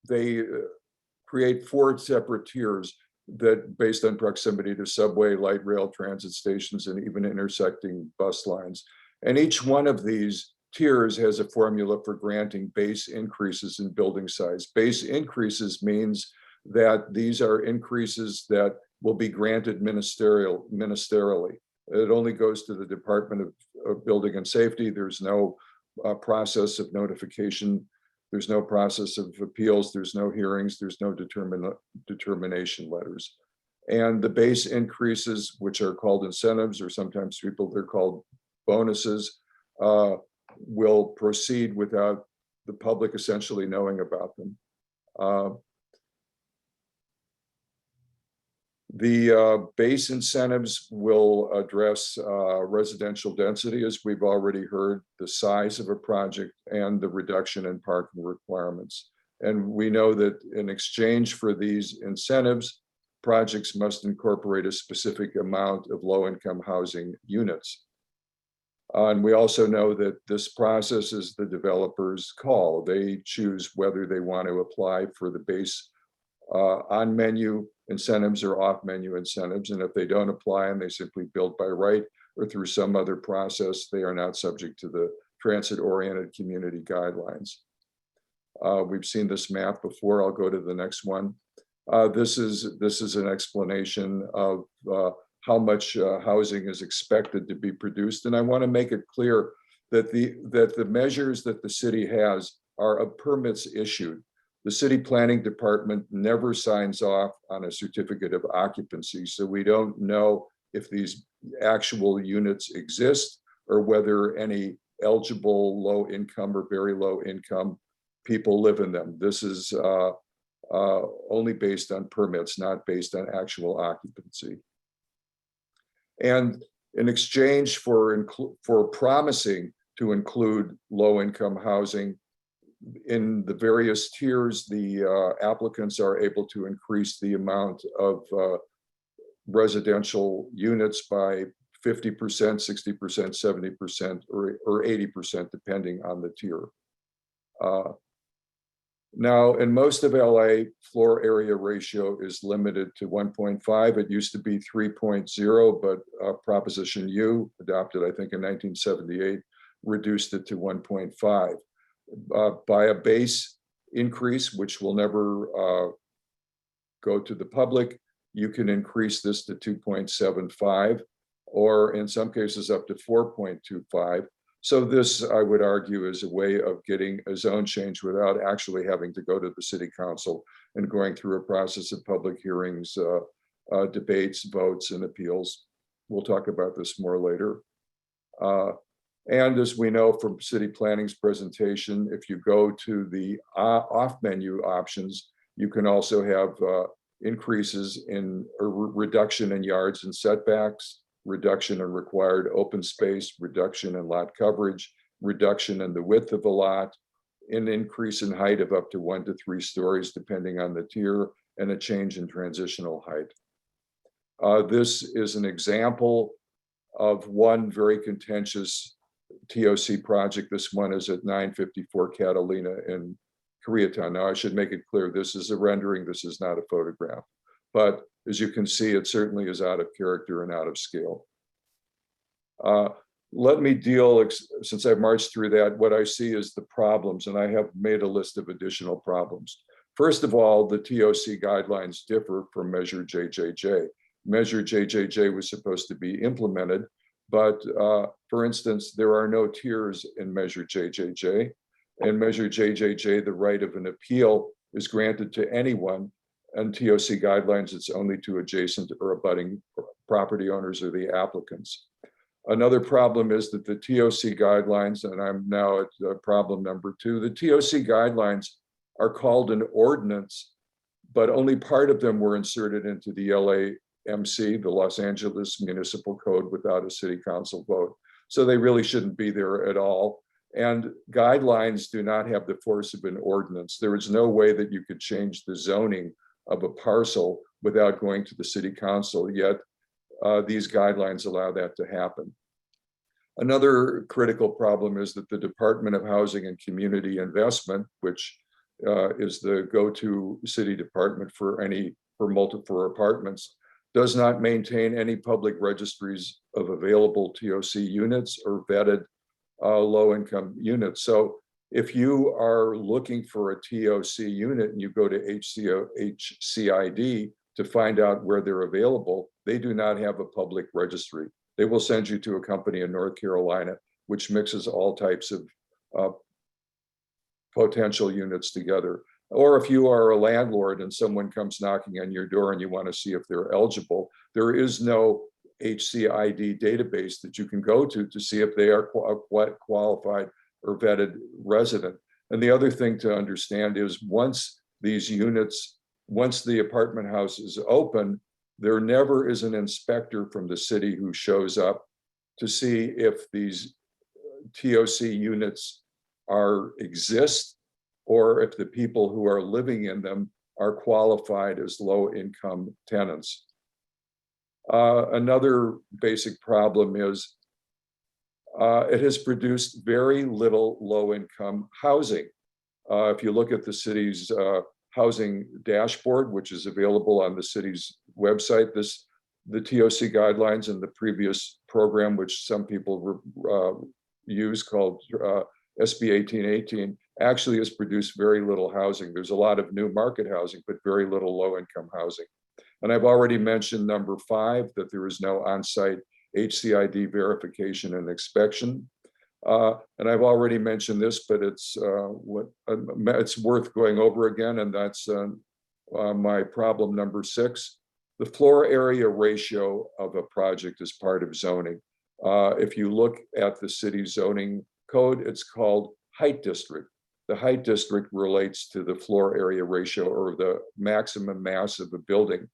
they create 4 separate tiers that, based on proximity to subway, light rail, transit stations, and even intersecting bus lines. And each one of these tiers has a formula for granting base increases in building size. Base increases means that these are increases that will be granted ministerially. It only goes to the Department of Building and Safety. There's no process of notification. There's no process of appeals. There's no hearings. There's no determination letters. And the base increases, which are called incentives, or sometimes they're called bonuses, will proceed without the public essentially knowing about them. The base incentives will address residential density, as we've already heard, the size of a project, and the reduction in parking requirements. And we know that in exchange for these incentives, projects must incorporate a specific amount of low-income housing units. And we also know that this process is the developer's call. They choose whether they want to apply for the base on-menu incentives or off-menu incentives. And if they don't apply and they simply build by right or through some other process, they are not subject to the transit-oriented community guidelines. We've seen this map before. I'll go to the next one. This is an explanation of how much housing is expected to be produced. And I want to make it clear that the measures that the city has are of permits issued. The city planning department never signs off on a certificate of occupancy. So we don't know if these actual units exist or whether any eligible low income or very low income people live in them. This is only based on permits, not based on actual occupancy. And in exchange for promising to include low-income housing in the various tiers, the applicants are able to increase the amount of residential units by 50%, 60%, 70%, or 80%, depending on the tier. Now, in most of LA, floor area ratio is limited to 1.5. It used to be 3.0, but Proposition U, adopted, I think, in 1978, reduced it to 1.5. By a base increase, which will never go to the public, you can increase this to 2.75, or in some cases up to 4.25. So this, I would argue, is a way of getting a zone change without actually having to go to the city council and going through a process of public hearings, debates, votes, and appeals. We'll talk about this more later. And as we know from city planning's presentation, if you go to the off-menu options, you can also have increases in or reduction in yards and setbacks, reduction in required open space, reduction in lot coverage, reduction in the width of a lot, an increase in height of up to 1 to 3 stories, depending on the tier, and a change in transitional height. This is an example of one very contentious TOC project. This one is at 954 Catalina in Koreatown. Now, I should make it clear, this is a rendering, this is not a photograph. But as you can see, it certainly is out of character and out of scale. Let me deal, since I've marched through that, what I see is the problems, and I have made a list of additional problems. First of all, the TOC guidelines differ from Measure JJJ. Measure JJJ was supposed to be implemented, but for instance, there are no tiers in Measure JJJ. In Measure JJJ, the right of an appeal is granted to anyone. And TOC guidelines, it's only to adjacent or abutting property owners or the applicants. Another problem is that the TOC guidelines, and I'm now at problem number 2, the TOC guidelines are called an ordinance, but only part of them were inserted into the LAMC, the Los Angeles Municipal Code, without a city council vote. So they really shouldn't be there at all. And guidelines do not have the force of an ordinance. There is no way that you could change the zoning of a parcel without going to the city council, yet these guidelines allow that to happen. Another critical problem is that the Department of Housing and Community Investment, which is the go-to city department for multiple apartments, does not maintain any public registries of available TOC units or vetted low-income units. So if you are looking for a TOC unit and you go to HCID to find out where they're available, they do not have a public registry. They will send you to a company in North Carolina, which mixes all types of potential units together. Or if you are a landlord and someone comes knocking on your door and you want to see if they're eligible, there is no HCID database that you can go to see if they are qualified or vetted resident. And the other thing to understand is once these units, once the apartment house is open, there never is an inspector from the city who shows up to see if these TOC units exist or if the people who are living in them are qualified as low-income tenants. Another basic problem is it has produced very little low-income housing. If you look at the city's housing dashboard, which is available on the city's website, the TOC guidelines and the previous program, which some people use called SB 1818, actually has produced very little housing. There's a lot of new market housing, but very little low-income housing. And I've already mentioned number 5, that there is no on-site HCID verification and inspection. And I've already mentioned this, but it's worth going over again, and that's my problem number 6. The floor area ratio of a project is part of zoning. If you look at the city zoning code, it's called height district. The height district relates to the floor area ratio or the maximum mass of a building.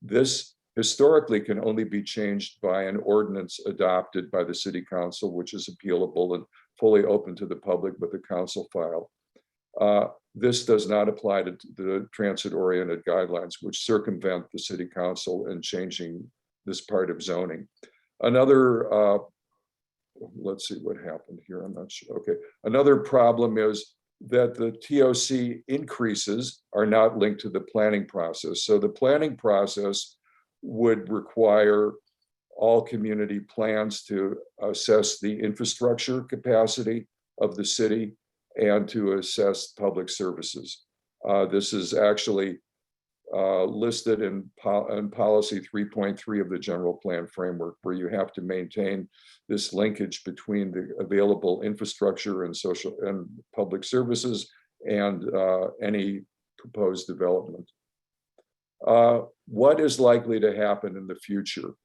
This historically can only be changed by an ordinance adopted by the city council, which is appealable and fully open to the public with the council file. This does not apply to the transit-oriented guidelines, which circumvent the city council in changing this part of zoning. Another, let's see what happened here, I'm not sure. Okay, another problem is that the TOC increases are not linked to the planning process. So the planning process would require all community plans to assess the infrastructure capacity of the city and to assess public services. This is actually listed in policy 3.3 of the general plan framework, where you have to maintain this linkage between the available infrastructure and social and public services and any proposed development. What is likely to happen in the future?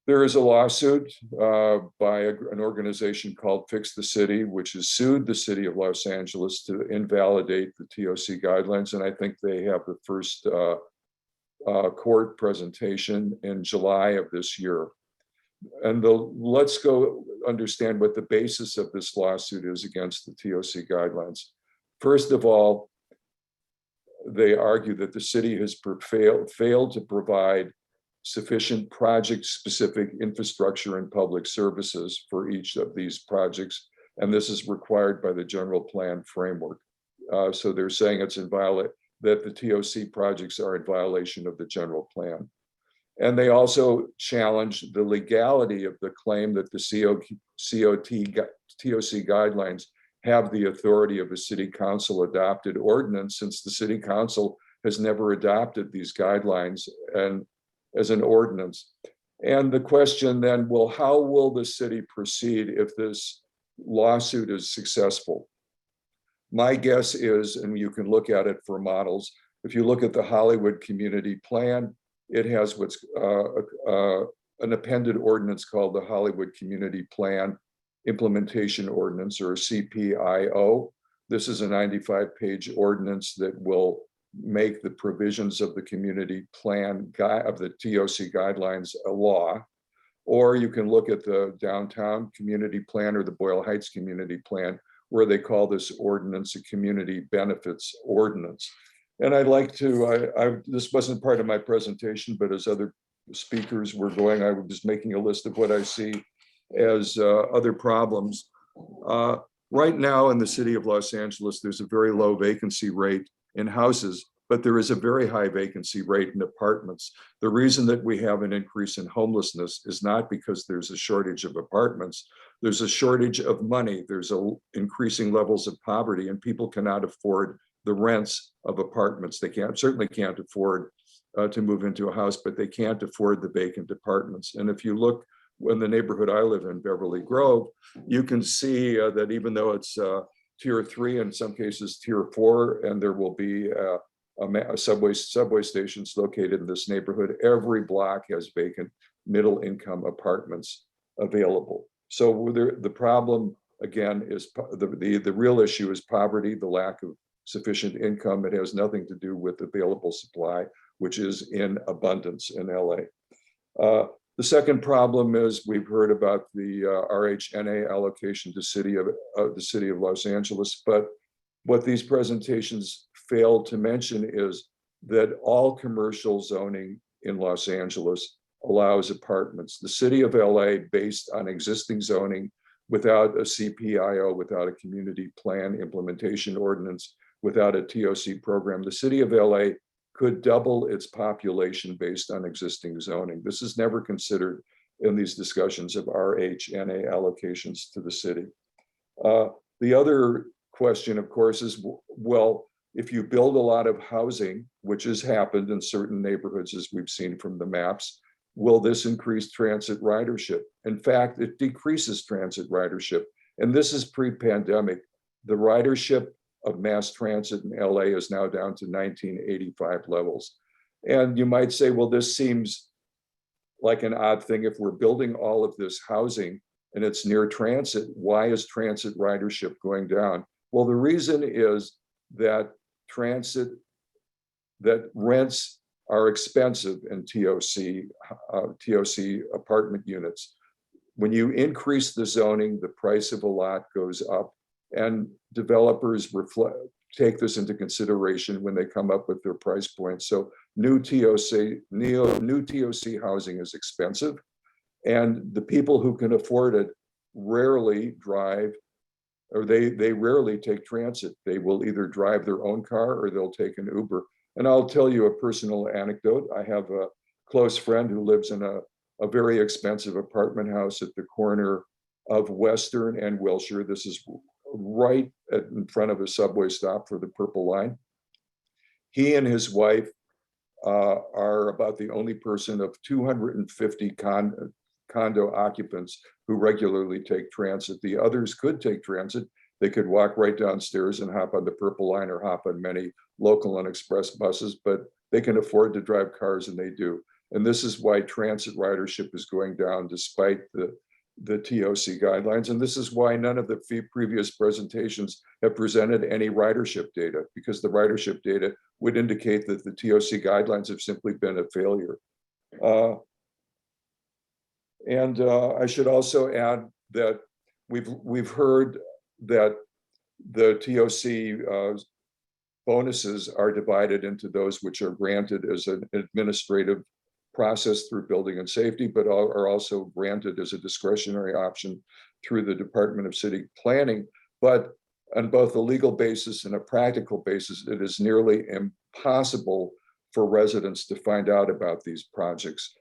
There is a lawsuit by an organization called Fix the City, which has sued the city of Los Angeles to invalidate the TOC guidelines. And I think they have the first court presentation in July of this year. And let's go understand what the basis of this lawsuit is against the TOC guidelines. First of all, they argue that the city has failed to provide sufficient project-specific infrastructure and public services for each of these projects, and this is required by the general plan framework. So they're saying it's that the TOC projects are in violation of the general plan. And they also challenge the legality of the claim that the TOC guidelines have the authority of a city council adopted ordinance, since the city council has never adopted these guidelines and as an ordinance. And the question then, well, how will the city proceed if this lawsuit is successful? My guess is, and you can look at it for models, if you look at the Hollywood Community Plan, it has what's an appended ordinance called the Hollywood Community Plan Implementation Ordinance, or CPIO. This is a 95-page ordinance that will make the provisions of the community plan of the TOC guidelines a law. Or you can look at the downtown community plan or the Boyle Heights community plan, where they call this ordinance a community benefits ordinance. And I'd like to, this wasn't part of my presentation, but as other speakers were going, I was just making a list of what I see as other problems. Right now in the city of Los Angeles, there's a very low vacancy rate in houses, but there is a very high vacancy rate in apartments. The reason that we have an increase in homelessness is not because there's a shortage of apartments. There's a shortage of money. There's increasing levels of poverty, and people cannot afford the rents of apartments. They certainly can't afford to move into a house, but they can't afford the vacant apartments. And if you look in the neighborhood I live in, Beverly Grove, you can see that even though it's tier 3, in some cases tier 4, and there will be subway stations located in this neighborhood, every block has vacant middle income apartments available. So the problem, again, is the real issue is poverty, the lack of sufficient income. It has nothing to do with available supply, which is in abundance in LA. The second problem is we've heard about the RHNA allocation to the city of Los Angeles, but what these presentations failed to mention is that all commercial zoning in Los Angeles allows apartments. The city of LA, based on existing zoning, without a CPIO, without a community plan implementation ordinance, without a TOC program, the city of LA could double its population based on existing zoning. This is never considered in these discussions of RHNA allocations to the city. The other question, of course, is, well, if you build a lot of housing, which has happened in certain neighborhoods, as we've seen from the maps, will this increase transit ridership? In fact, it decreases transit ridership. And this is pre-pandemic. The ridership of mass transit in LA is now down to 1985 levels. And you might say, well, this seems like an odd thing. If we're building all of this housing and it's near transit, why is transit ridership going down? Well, the reason is that transit that rents are expensive in TOC apartment units. When you increase the zoning, the price of a lot goes up, and developers take this into consideration when they come up with their price points. So new TOC housing is expensive, and the people who can afford it rarely drive, or they rarely take transit. They will either drive their own car or they'll take an Uber. And I'll tell you a personal anecdote. I have a close friend who lives in a very expensive apartment house at the corner of Western and Wilshire. This is right in front of a subway stop for the Purple Line. He and his wife are about the only person of 250 condo occupants who regularly take transit. The others could take transit. They could walk right downstairs and hop on the Purple Line or hop on many local and express buses, but they can afford to drive cars, and they do. And this is why transit ridership is going down despite the TOC guidelines. And this is why none of the previous presentations have presented any ridership data, because the ridership data would indicate that the TOC guidelines have simply been a failure. I should also add that we've heard that the TOC bonuses are divided into those which are granted as an administrative process through building and safety, but are also granted as a discretionary option through the Department of City Planning. But on both a legal basis and a practical basis, it is nearly impossible for residents to find out about these projects.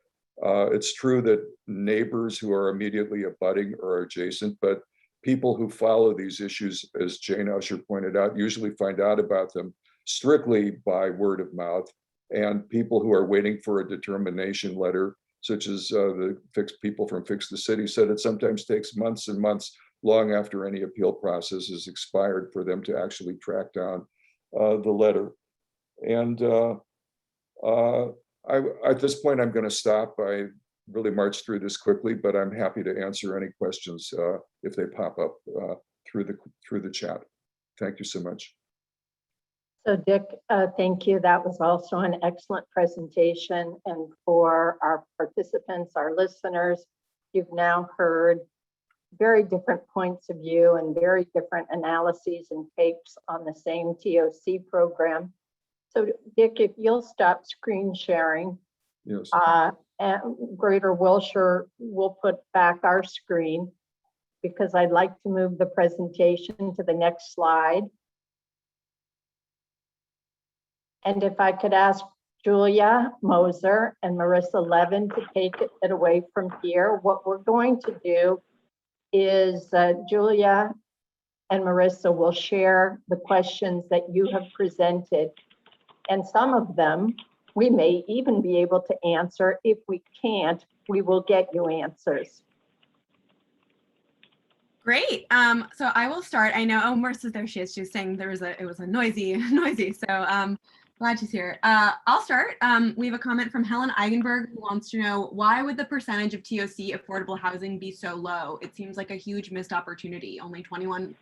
It's true that neighbors who are immediately abutting or adjacent, but people who follow these issues, as Jane Usher pointed out, usually find out about them strictly by word of mouth. And people who are waiting for a determination letter, such as the people from Fix the City, said it sometimes takes months and months, long after any appeal process is expired, for them to actually track down the letter. And at this point, I'm going to stop. I really marched through this quickly, but I'm happy to answer any questions if they pop up through the chat. Thank you so much. So Dick, thank you. That was also an excellent presentation. And for our participants, our listeners, you've now heard very different points of view and very different analyses and takes on the same TOC program. So Dick, if you'll stop screen sharing. Yes. And Greater Wilshire will put back our screen, because I'd like to move the presentation to the next slide. And if I could ask Julia, Moser, and Marissa Levin to take it away from here. What we're going to do is Julia and Marissa will share the questions that you have presented. And some of them we may even be able to answer. If we can't, we will get you answers. Great. So I will start. I know, Marissa's there. She is. She was saying it was a noisy. So glad she's here. I'll start. We have a comment from Helen Eigenberg, who wants to know, why would the percentage of TOC affordable housing be so low? It seems like a huge missed opportunity, only 21%.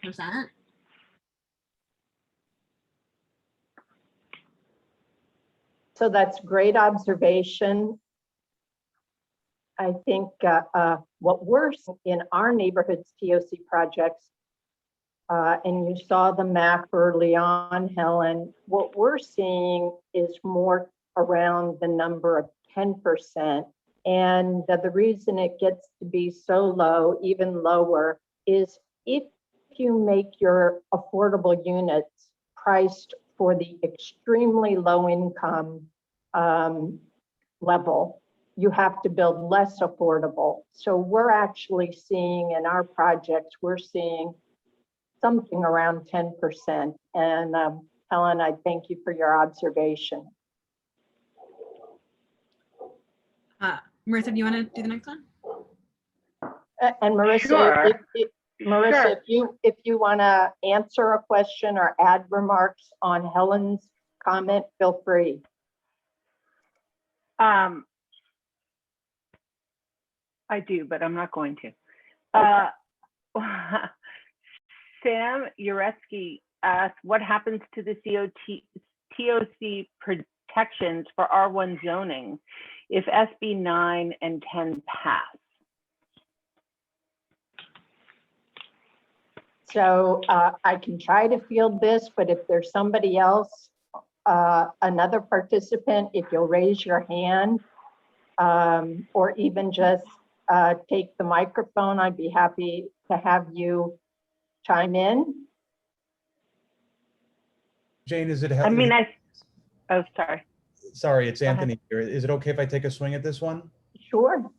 So that's great observation. I think what we're seeing in our neighborhoods TOC projects, and you saw the map early on, Helen, what we're seeing is more around the number of 10%. And the reason it gets to be so low, even lower, is if you make your affordable units priced for the extremely low income level, you have to build less affordable. So we're actually seeing in our projects, we're seeing something around 10%. And Helen, I thank you for your observation. Marissa, do you want to do the next one? And Marissa, Sure. Marissa, if you want to answer a question or add remarks on Helen's comment, feel free. I do, but I'm not going to. Sam Uretsky asked, what happens to the TOC protections for R1 zoning if SB 9 and 10 pass? So I can try to field this, but if there's somebody else, another participant, if you'll raise your hand, or even just take the microphone, I'd be happy to have you chime in. Jane, is it? I mean, oh, sorry. Sorry, it's Go ahead. Anthony here. Is it okay if I take a swing at this one? Sure.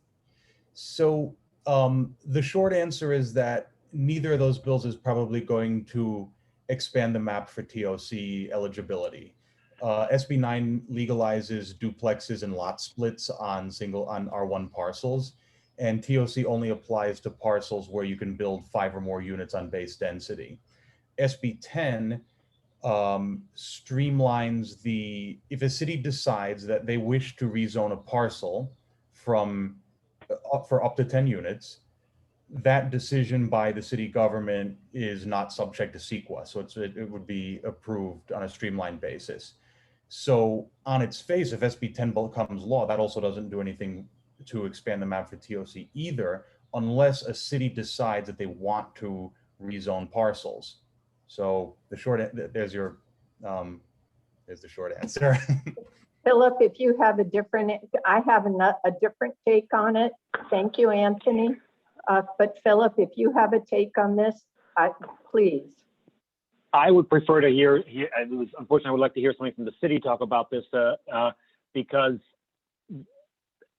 So the short answer is that neither of those bills is probably going to expand the map for TOC eligibility. SB 9 legalizes duplexes and lot splits on R1 parcels, and TOC only applies to parcels where you can build 5 or more units on base density. SB 10 streamlines if a city decides that they wish to rezone a parcel for up to 10 units, that decision by the city government is not subject to CEQA. So it would be approved on a streamlined basis. So on its face, if SB 10 becomes law, that also doesn't do anything to expand the map for TOC either, unless a city decides that they want to rezone parcels. So there's the short answer. Philip, if you have I have a different take on it. Thank you, Anthony. But Philip, if you have a take on this, please. I would prefer to hear unfortunately, I would like to hear something from the city talk about this because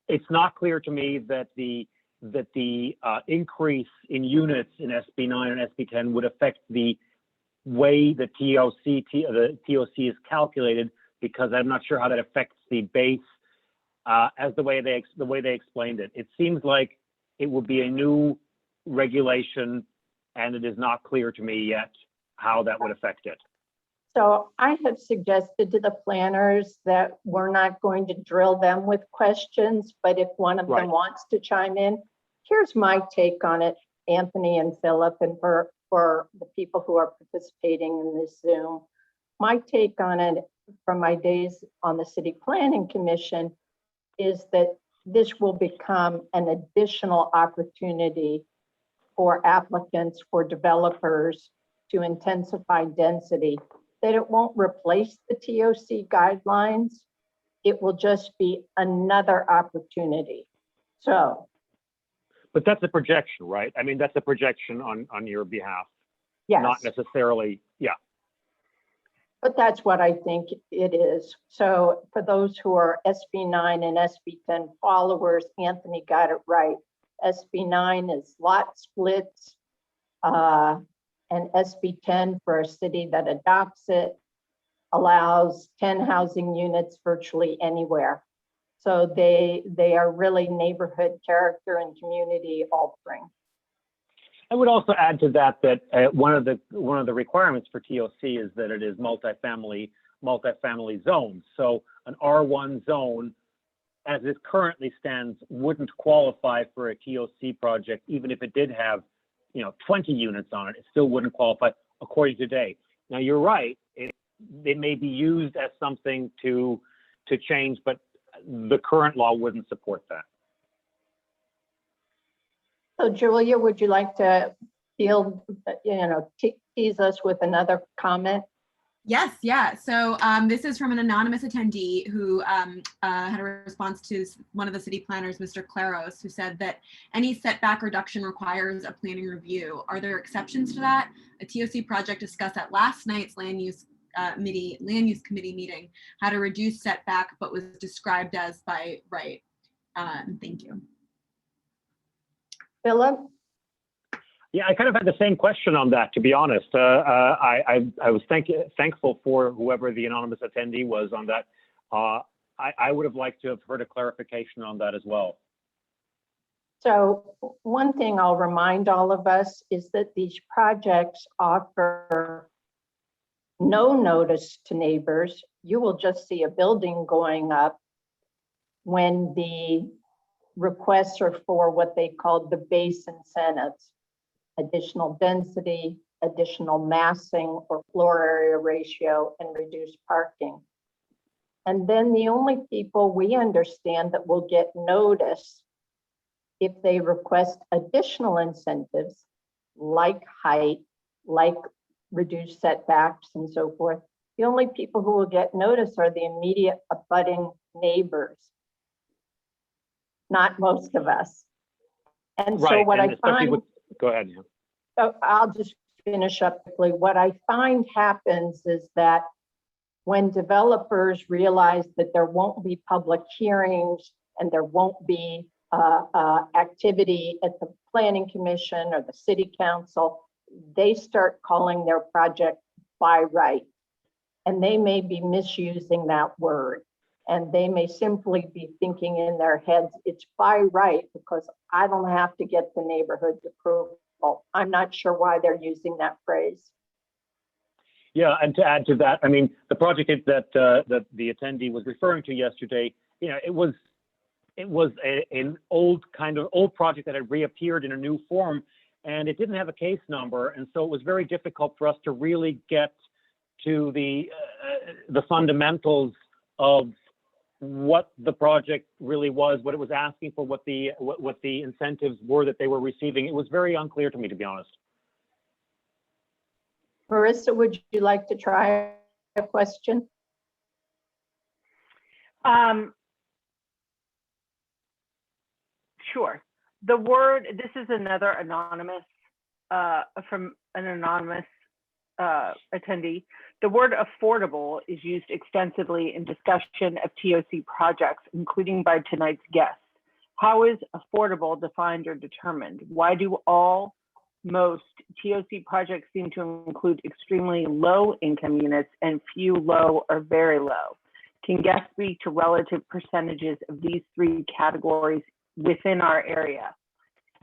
it's not clear to me that the increase in units in SB 9 and SB 10 would affect the way the TOC is calculated, because I'm not sure how that affects the base as the way they explained it. It seems like it would be a new regulation, and it is not clear to me yet how that would affect it. So I have suggested to the planners that we're not going to drill them with questions, but if one of them wants to chime in, here's my take on it, Anthony and Philip, and for the people who are participating in this Zoom. My take on it from my days on the City Planning Commission is that this will become an additional opportunity for applicants, for developers to intensify density, that it won't replace the TOC guidelines. It will just be another opportunity. So. But that's a projection, right? I mean, that's a projection on your behalf. Yes. Not necessarily, yeah. But that's what I think it is. So for those who are SB 9 and SB 10 followers, Anthony got it right. SB 9 is lot splits, and SB 10 for a city that adopts it allows 10 housing units virtually anywhere. So they are really neighborhood character and community altering. I would also add to that one of the requirements for TOC is that it is multifamily zones. So an R1 zone, as it currently stands, wouldn't qualify for a TOC project, even if it did have 20 units on it. It still wouldn't qualify according to today. Now you're right; it may be used as something to change, but the current law wouldn't support that. So Julia, would you like to tease us with another comment? Yes, yeah. So this is from an anonymous attendee who had a response to one of the city planners, Mr. Claros, who said that any setback reduction requires a planning review. Are there exceptions to that? A TOC project discussed at last night's land use committee meeting how to reduce setback, but was described as by right. Thank you. Philip? Yeah, I kind of had the same question on that, to be honest. I was thankful for whoever the anonymous attendee was on that. I would have liked to have heard a clarification on that as well. So one thing I'll remind all of us is that these projects offer no notice to neighbors. You will just see a building going up when the requests are for what they call the base incentives. Additional density, additional massing or floor area ratio, and reduced parking. And then the only people we understand that will get notice if they request additional incentives, like height, like reduced setbacks and so forth, the only people who will get notice are the immediate abutting neighbors, not most of us. And so what I find, go ahead. Yeah. so I'll just finish up quickly. What I find happens is that when developers realize that there won't be public hearings and there won't be activity at the planning commission or the city council, they start calling their project by right. And they may be misusing that word. And they may simply be thinking in their heads, it's by right because I don't have to get the neighborhood's approval. I'm not sure why they're using that phrase. Yeah, and to add to that, I mean, the project that the attendee was referring to yesterday, you know, it was an old project that had reappeared in a new form, and it didn't have a case number, and so it was very difficult for us to really get to the fundamentals of what the project really was, what it was asking for, what the incentives were that they were receiving. It was very unclear to me, to be honest. Marissa, would you like to try a question? Sure. The word, this is another anonymous, from an anonymous attendee. The word affordable is used extensively in discussion of TOC projects, including by tonight's guests. How is affordable defined or determined? Why do most TOC projects seem to include extremely low income units and few low or very low? Can guests speak to relative percentages of these three categories within our area?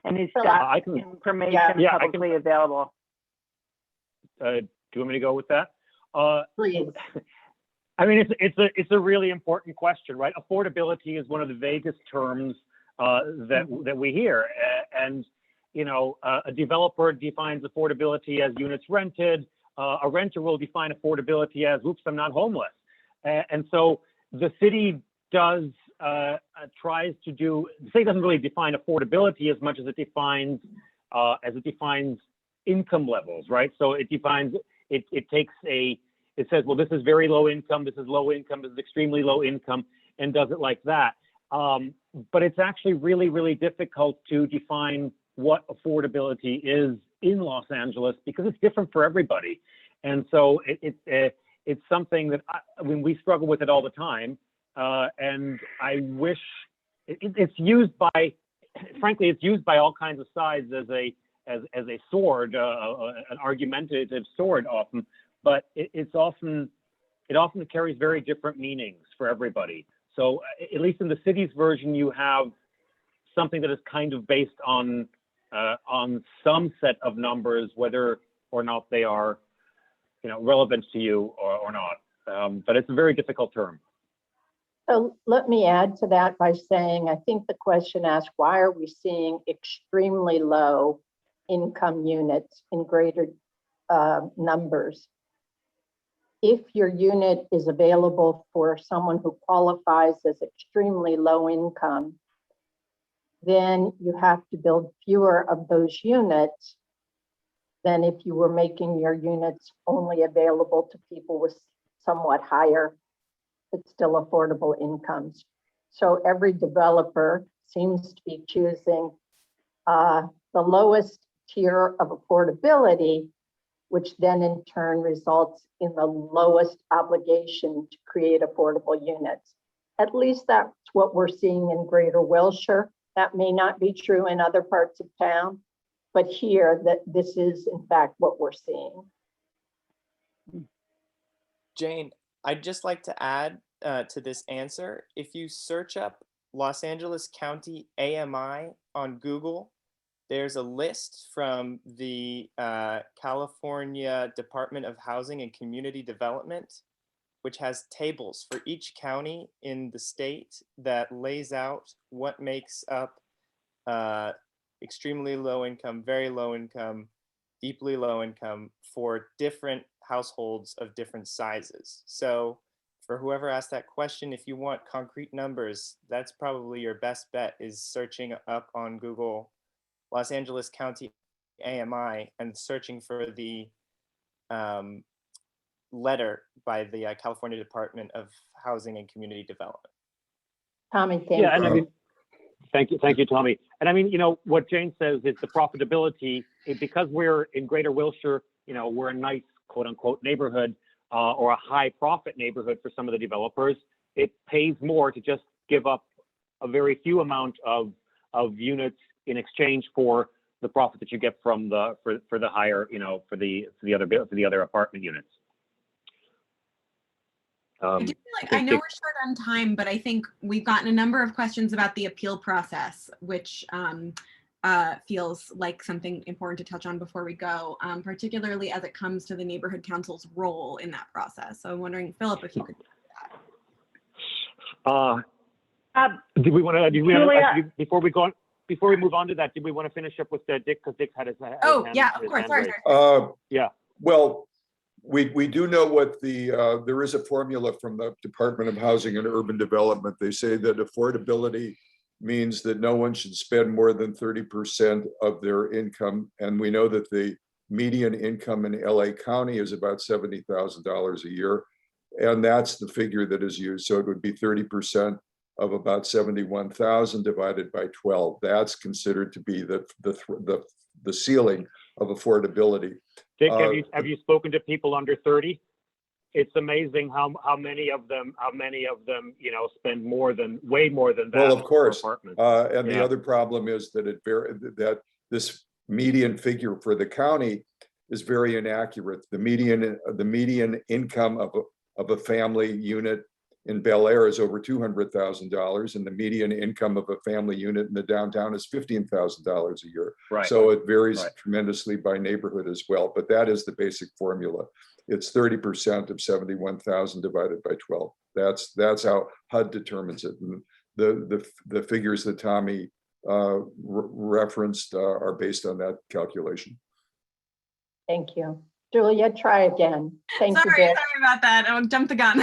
And is that information publicly available? Do you want me to go with that? Please. I mean, it's a really important question, right? Affordability is one of the vaguest terms that we hear, and you know, a developer defines affordability as units rented. A renter will define affordability as, oops, I'm not homeless. And so the city tries to do. The city doesn't really define affordability as much as it defines income levels, right? So it defines. It says, well, this is very low income. This is low income. This is extremely low income, and does it like that. But it's actually really, really difficult to define what affordability is in Los Angeles because it's different for everybody. And so it's something that we struggle with it all the time. And I wish it's used by, frankly, it's used by all kinds of sides as a sword, an argumentative sword often, but it often carries very different meanings for everybody. So at least in the city's version, you have something that is kind of based on some set of numbers, whether or not they are, you know, relevant to you or not. But it's a very difficult term. So let me add to that by saying, I think the question asked, why are we seeing extremely low income units in greater numbers? If your unit is available for someone who qualifies as extremely low income, then you have to build fewer of those units than if you were making your units only available to people with somewhat higher, but still affordable incomes. So every developer seems to be choosing the lowest tier of affordability, which then in turn results in the lowest obligation to create affordable units. At least that's what we're seeing in Greater Wilshire. That may not be true in other parts of town, but here that this is in fact what we're seeing. Jane, I'd just like to add to this answer. If you search up Los Angeles County AMI on Google, there's a list from the California Department of Housing and Community Development, which has tables for each county in the state that lays out what makes up extremely low income, very low income, deeply low income for different households of different sizes. So for whoever asked that question, if you want concrete numbers, that's probably your best bet, is searching up on Google Los Angeles County AMI and searching for the letter by the California Department of Housing and Community Development. Tommy, thank Yeah, and you. I mean, thank you, Tommy. And I mean, what Jane says is the profitability, because we're in Greater Wilshire, we're a nice quote unquote neighborhood or a high profit neighborhood for some of the developers. It pays more to just give up a very few amount of units in exchange for the profit that you get from for the higher, for the other apartment units. I do feel like, I know we're short on time, but I think we've gotten a number of questions about the appeal process, which feels like something important to touch on before we go, particularly as it comes to the neighborhood council's role in that process. So I'm wondering, Philip, if you could do that. Do we want to, Julia. before we move on to that, did we want to finish up with Dick, because Dick had his hand. Oh, yeah, of course. Sorry. Yeah. Well, we do know what there is a formula from the Department of Housing and Urban Development. They say that affordability means that no one should spend more than 30% of their income. And we know that the median income in LA County is about $70,000 a year. And that's the figure that is used. So it would be 30% of about 71,000 divided by 12. That's considered to be the ceiling of affordability. Dick, have you spoken to people under 30? It's amazing how many of them spend way more than that. Well, of course. And Yeah. the other problem is that that this median figure for the county is very inaccurate. The median income of a family unit in Bel Air is over $200,000, and the median income of a family unit in the downtown is $15,000 a year. Right. So it varies tremendously by neighborhood as well. But that is the basic formula. It's 30% of 71,000 divided by 12. That's how HUD determines it. And the figures that Tommy referenced are based on that calculation. Thank you. Julia, try again. Thank you, Sorry Dick. about that. I jumped the gun.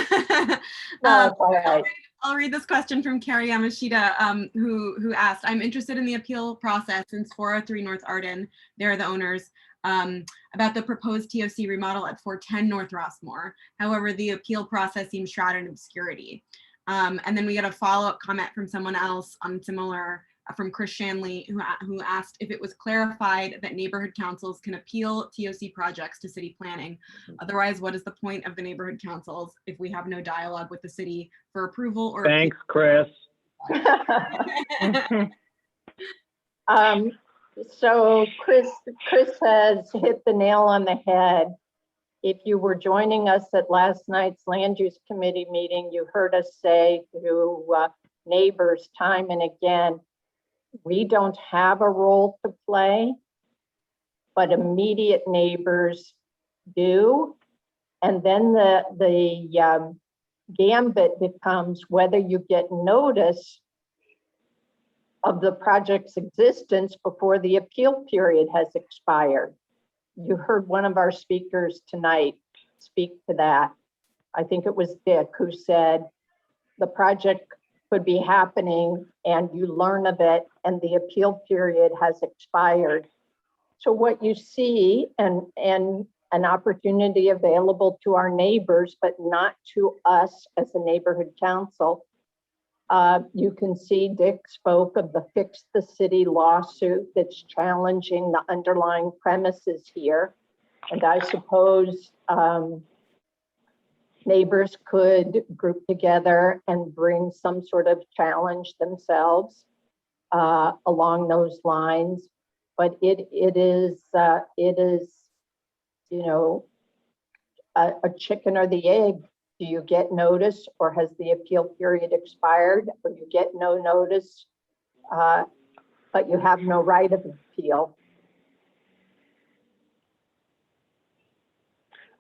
No, it's all right. I'll read this question from Carrie Yamashita, who asked, I'm interested in the appeal process since 403 North Arden, they're the owners, about the proposed TOC remodel at 410 North Rossmore. However, the appeal process seems shrouded in obscurity. And then we got a follow-up comment from someone else on similar, from Chris Shanley, who asked if it was clarified that neighborhood councils can appeal TOC projects to city planning. Otherwise, what is the point of the neighborhood councils if we have no dialogue with the city for approval or Thanks, Chris. So Chris has hit the nail on the head. If you were joining us at last night's land use committee meeting, you heard us say to neighbors time and again, we don't have a role to play, but immediate neighbors do. And then the gambit becomes whether you get notice of the project's existence before the appeal period has expired. You heard one of our speakers tonight speak to that. I think it was Dick who said the project could be happening and you learn of it and the appeal period has expired. So what you see and an opportunity available to our neighbors, but not to us as a neighborhood council. You can see Dick spoke of the Fix the City lawsuit that's challenging the underlying premises here. And I suppose neighbors could group together and bring some sort of challenge themselves along those lines. But it is, you know, a chicken or the egg. Do you get notice or has the appeal period expired, or you get no notice, but you have no right of appeal?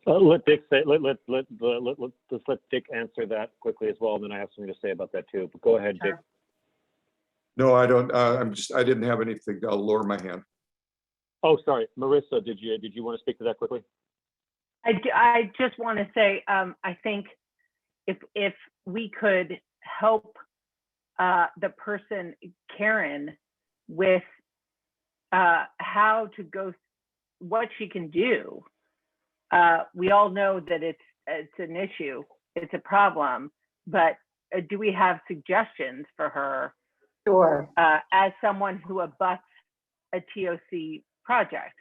Let Dick say. Let's let Dick answer that quickly as well, and then I have something to say about that too. But go ahead, Dick. No, I don't. I didn't have anything. I'll lower my hand. Oh, sorry, Marissa. Did you want to speak to that quickly? I just want to say, I think if we could help the person, Karen, with how to go, what she can do. We all know that it's an issue, it's a problem, but do we have suggestions for her? Sure. As someone who abuts a TOC project?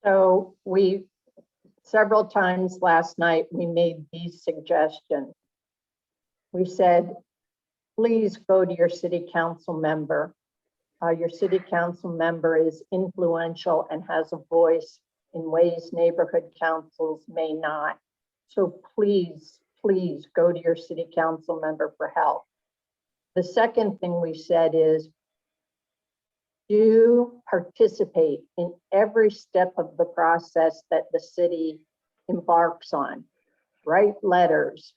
So several times last night, we made these suggestions. We said, please go to your city council member. Your city council member is influential and has a voice in ways neighborhood councils may not. So please, please go to your city council member for help. The second thing we said is, do participate in every step of the process that the city embarks on. Write letters,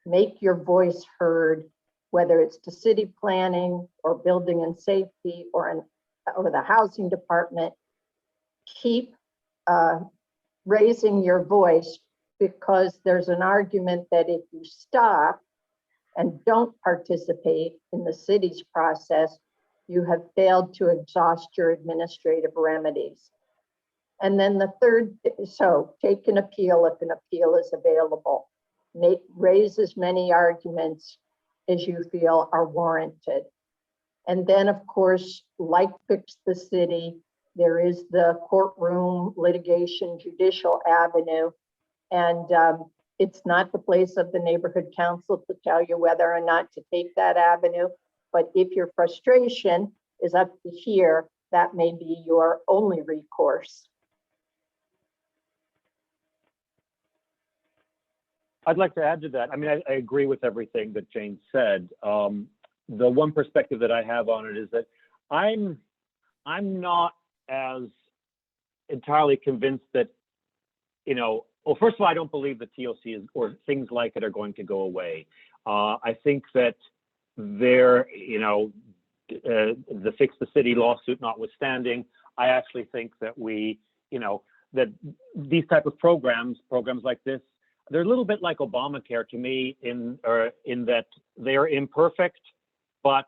make your voice heard, whether it's to city planning or building and safety or the housing department. Keep raising your voice, because there's an argument that if you stop and don't participate in the city's process, you have failed to exhaust your administrative remedies. And then the third, so take an appeal if an appeal is available. Raise as many arguments as you feel are warranted. And then, of course, like Fix the City, there is the courtroom, litigation, judicial avenue. And it's not the place of the neighborhood council to tell you whether or not to take that avenue. But if your frustration is up to here, that may be your only recourse. I'd like to add to that. I mean, I agree with everything that Jane said. The one perspective that I have on it is that I'm not as entirely convinced that, well, first of all, I don't believe that TOC or things like it are going to go away. I think that the Fix the City lawsuit notwithstanding, I actually think that that these type of programs like this, they're a little bit like Obamacare to me in that they are imperfect, but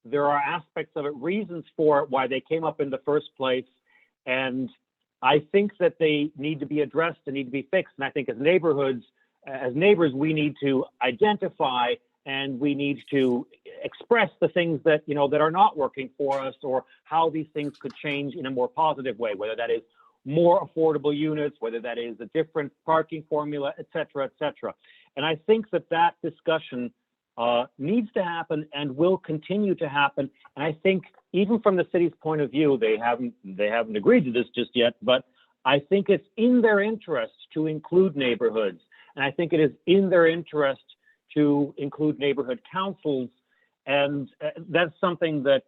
there are aspects of it, reasons for it, why they came up in the first place. And I think that they need to be addressed and need to be fixed. And I think as neighbors, we need to identify and we need to express the things that, that are not working for us, or how these things could change in a more positive way, whether that is more affordable units, whether that is a different parking formula, et cetera, et cetera. And I think that discussion needs to happen and will continue to happen. And I think even from the city's point of view, they haven't agreed to this just yet, but I think it's in their interest to include neighborhoods. And I think it is in their interest to include neighborhood councils. And that's something that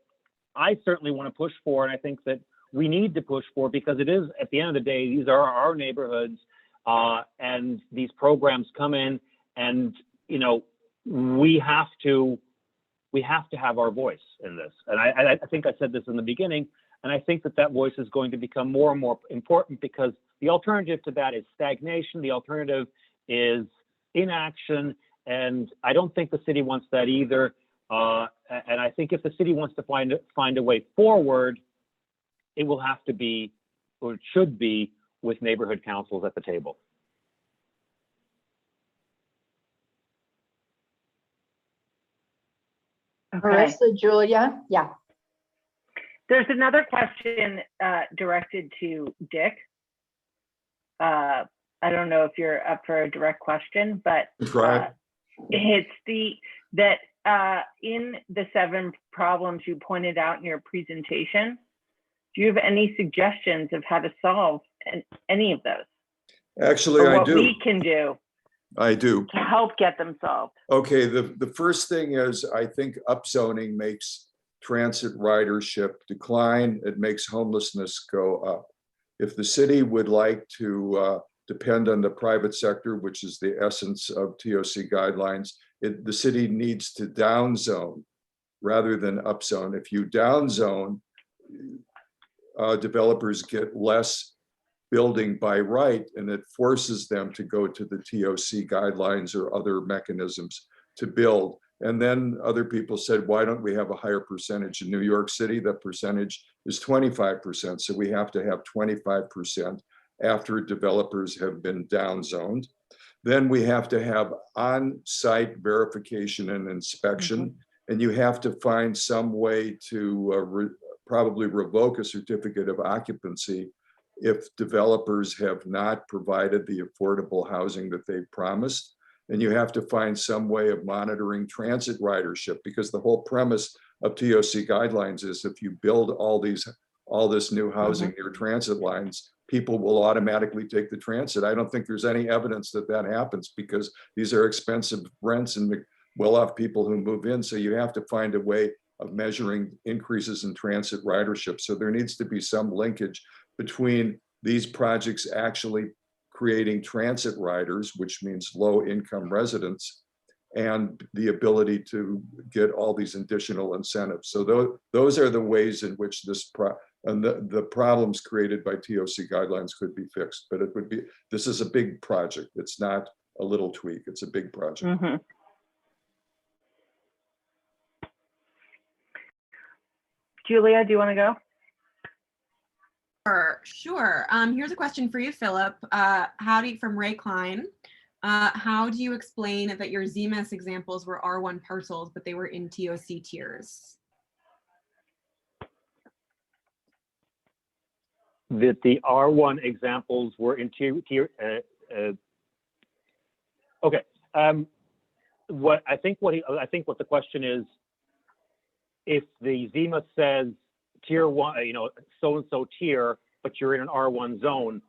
I certainly want to push for. And I think that we need to push for, because it is, at the end of the day, these are our neighborhoods, and these programs come in, and we have to have our voice in this. And I think I said this in the beginning, and I think that voice is going to become more and more important, because the alternative to that is stagnation. The alternative is inaction, and I don't think the city wants that either. And I think if the city wants to find a way forward, it will have to be, or it should be, with neighborhood councils at the table. Okay. Marissa, Julia, yeah. There's another question directed to Dick. I don't know if you're up for a direct question, but it's in the 7 problems you pointed out in your presentation, do you have any suggestions of how to solve any of those? Actually, I do. What we can do. I do. To help get them solved. Okay, the first thing is, I think upzoning makes transit ridership decline. It makes homelessness go up. If the city would like to depend on the private sector, which is the essence of TOC guidelines, the city needs to downzone rather than upzone. If you downzone, developers get less building by right, and it forces them to go to the TOC guidelines or other mechanisms to build. And then other people said, why don't we have a higher percentage? In New York City, the percentage is 25%. So we have to have 25% after developers have been downzoned. Then we have to have on-site verification and inspection. And you have to find some way to probably revoke a certificate of occupancy if developers have not provided the affordable housing that they promised. And you have to find some way of monitoring transit ridership, because the whole premise of TOC guidelines is if you build all this new housing near transit lines, people will automatically take the transit. I don't think there's any evidence that that happens, because these are expensive rents and well-off people who move in. So you have to find a way of measuring increases in transit ridership. So there needs to be some linkage between these projects actually creating transit riders, which means low-income residents, and the ability to get all these additional incentives. So those are the ways in which the problems created by TOC guidelines could be fixed. But this is a big project. It's not a little tweak. It's a big project. Julia, do you want to go? Sure. Here's a question for you, Philip. From Ray Klein. How do you explain that your ZMS examples were R1 parcels, but they were in TOC tiers? That the R1 examples were in tier. Okay. What the question is, if the ZMS says tier 1, so-and-so tier, but you're in an R1 zone,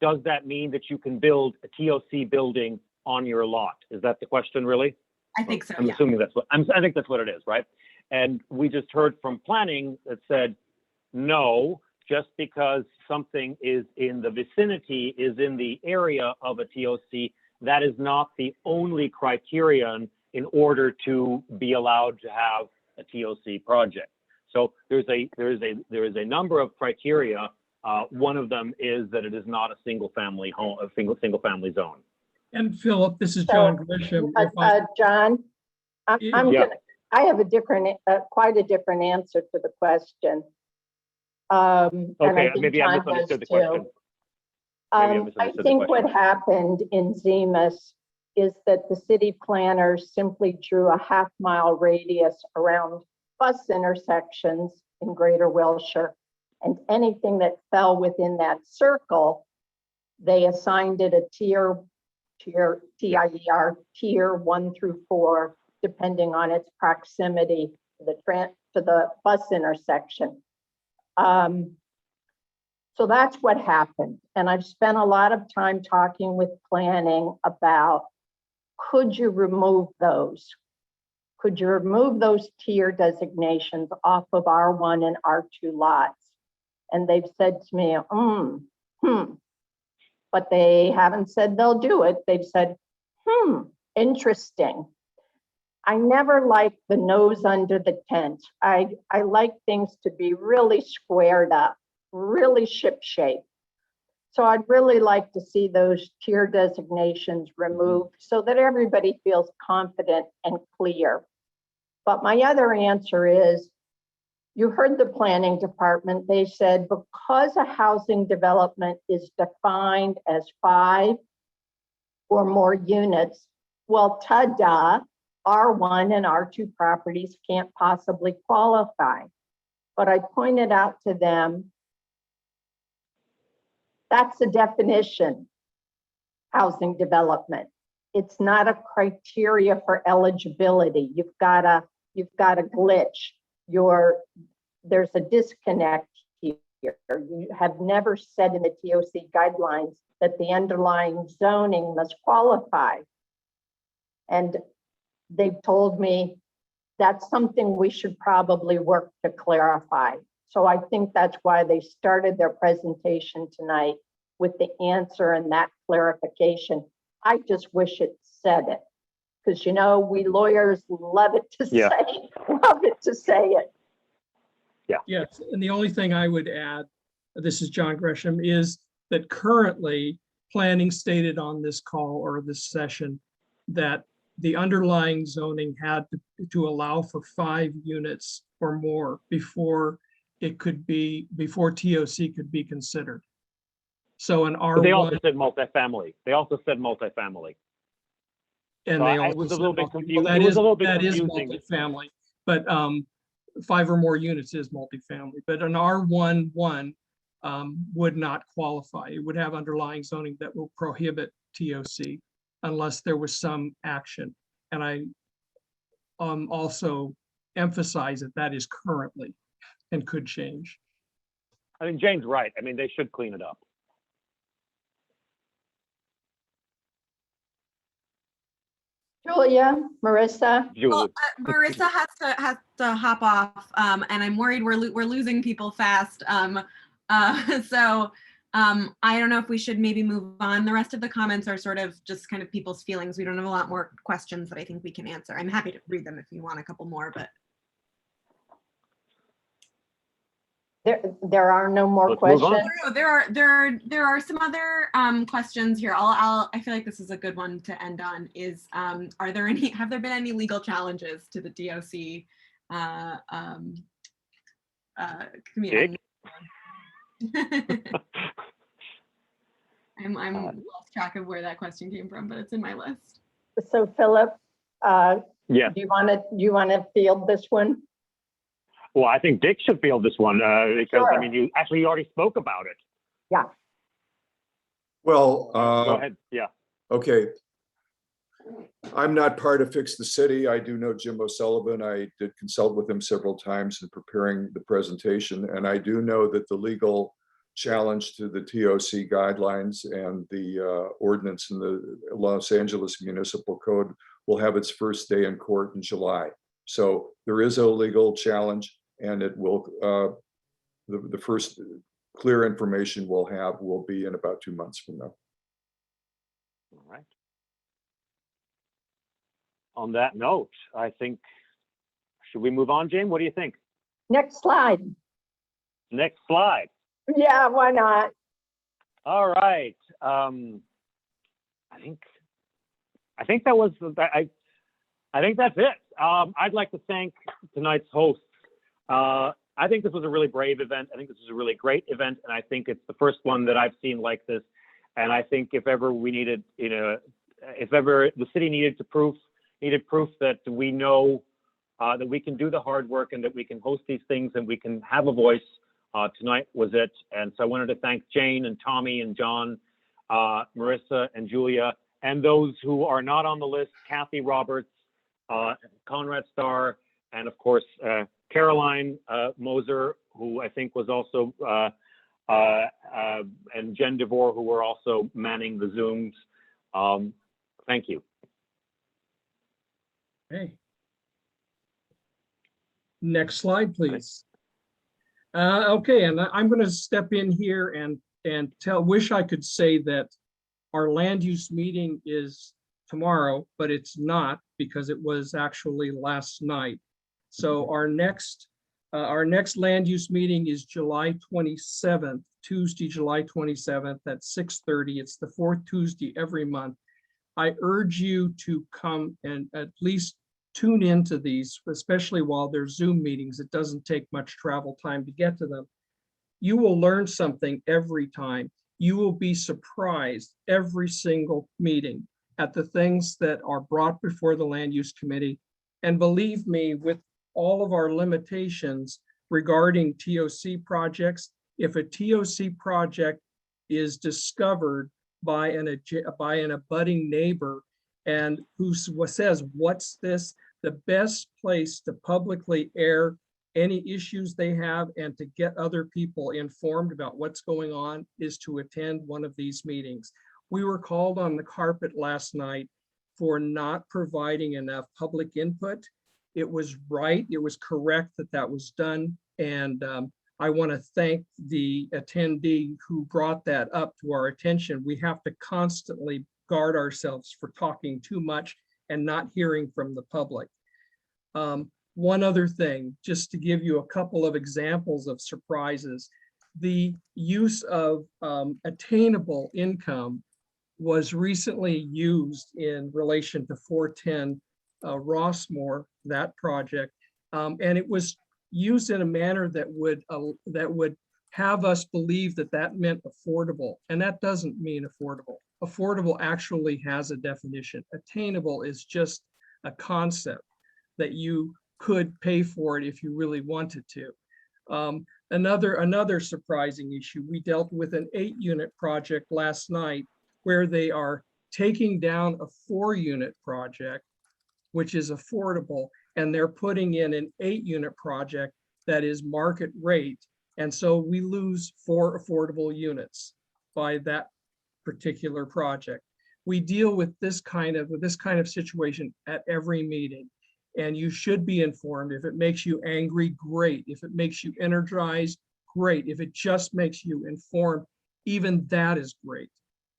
does that mean that you can build a TOC building on your lot? Is that the question, really? I think so. I'm assuming I think that's what it is, right? And we just heard from planning that said, no, just because something is in the vicinity, is in the area of a TOC, that is not the only criterion in order to be allowed to have a TOC project. So there is a number of criteria. One of them is that it is not a single family home, a single family zone. And Philip, this is John Gresham. John, I have quite a different answer to the question. Okay, maybe I misunderstood the question. I think what happened in ZMS is that the city planners simply drew a half-mile radius around bus intersections in Greater Wilshire, and anything that fell within that circle, they assigned it a tier TIER, tier 1 through 4, depending on its proximity to the bus intersection. So that's what happened. And I've spent a lot of time talking with planning about, could you remove those? Could you remove those tier designations off of R1 and R2 lots? And they've said to me, but they haven't said they'll do it. They've said, interesting. I never like the nose under the tent. I like things to be really squared up, really ship-shape. So I'd really like to see those tier designations removed so that everybody feels confident and clear. But my other answer is, you heard the planning department. They said, because a housing development is defined as 5 or more units, well, ta-da, R1 and R2 properties can't possibly qualify. But I pointed out to them, that's a definition, housing development. It's not a criteria for eligibility. You've got a glitch. There's a disconnect here. You have never said in the TOC guidelines that the underlying zoning must qualify. And they've told me that's something we should probably work to clarify. So I think that's why they started their presentation tonight with the answer and that clarification. I just wish it said it, because we lawyers love it to say it. Yes, and the only thing I would add, this is John Gresham, is that currently planning stated on this call or this session that the underlying zoning had to allow for 5 units or more before it could be, before TOC could be considered. So an But they also R1, said multifamily. They also said multifamily. and So they I also was a said little bit multi- confused. well, It was a little bit that is confusing. multifamily, but 5 or more units is multifamily, but an R11 would not qualify. It would have underlying zoning that will prohibit TOC unless there was some action. And I also emphasize that that is currently and could change. I mean, Jane's right. I mean, they should clean it up. Julia, Marissa, Julie. Marissa has to hop off, and I'm worried we're losing people fast. So I don't know if we should maybe move on. The rest of the comments are sort of just kind of people's feelings. We don't have a lot more questions that I think we can answer. I'm happy to read them if you want a couple more, but there are no more Let's move on. questions. no, there are some other questions here. I feel like this is a good one to end on. Is have there been any legal challenges to the DOC community? I'm lost track of where that question came from, but it's in my list. So Philip, Yeah. do you want to field this one? Well, I think Dick should field this one because Sure. I mean, you already spoke about it. Yeah. Well, Go ahead. Yeah. okay. I'm not part of Fix the City. I do know Jim O'Sullivan. I did consult with him several times in preparing the presentation. And I do know that the legal challenge to the TOC guidelines and the ordinance in the Los Angeles Municipal Code will have its first day in court in July. So there is a legal challenge, and it will, the first clear information we'll have will be in about 2 months from now. All right. On that note, I think, should we move on, Jane? What do you think? Next slide. Next slide. Yeah, why not? All right. I think that was, I think that's it. I'd like to thank tonight's hosts. I think this was a really brave event. I think this is a really great event. And I think it's the first one that I've seen like this. And I think if ever we needed, if ever the city needed proof that we know that we can do the hard work and that we can host these things and we can have a voice, tonight was it. And so I wanted to thank Jane and Tommy and John, Marissa and Julia, and those who are not on the list, Kathy Roberts, Conrad Starr, and of course, Caroline Moser, who I think was also, and Jen DeVore, who were also manning the Zooms. Thank you. Okay. Next slide, please. Okay, and I'm going to step in here and wish I could say that our land use meeting is tomorrow, but it's not because it was actually last night. So our next land use meeting is July 27th, Tuesday, July 27th at 6:30. It's the fourth Tuesday every month. I urge you to come and at least tune into these, especially while they're Zoom meetings. It doesn't take much travel time to get to them. You will learn something every time. You will be surprised every single meeting at the things that are brought before the Land Use Committee. And believe me, with all of our limitations regarding TOC projects, if a TOC project is discovered by an abutting neighbor and who says, what's this? The best place to publicly air any issues they have and to get other people informed about what's going on is to attend one of these meetings. We were called on the carpet last night for not providing enough public input. It was right, it was correct that that was done. And I want to thank the attendee who brought that up to our attention. We have to constantly guard ourselves for talking too much and not hearing from the public. One other thing, just to give you a couple of examples of surprises. The use of attainable income was recently used in relation to 410 Rossmore, that project. And it was used in a manner that would have us believe that that meant affordable. And that doesn't mean affordable. Affordable actually has a definition. Attainable is just a concept that you could pay for it if you really wanted to. Another surprising issue, we dealt with an 8-unit project last night where they are taking down a 4-unit project, which is affordable, and they're putting in an 8-unit project that is market rate. And so we lose 4 affordable units by that particular project. We deal with this kind of situation at every meeting, and you should be informed. If it makes you angry, great. If it makes you energized, great. If it just makes you informed, even that is great.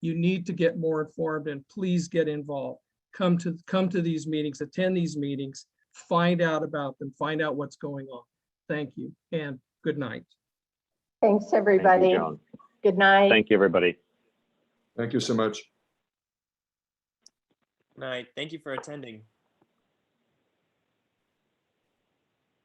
You need to get more informed, and please get involved. Come to these meetings, attend these meetings, find out about them, find out what's going on. Thank you, and good night. Thanks, everybody. Thank you, Joan. Good night. Thank you, everybody. Thank you so much. Good night. Thank you for attending.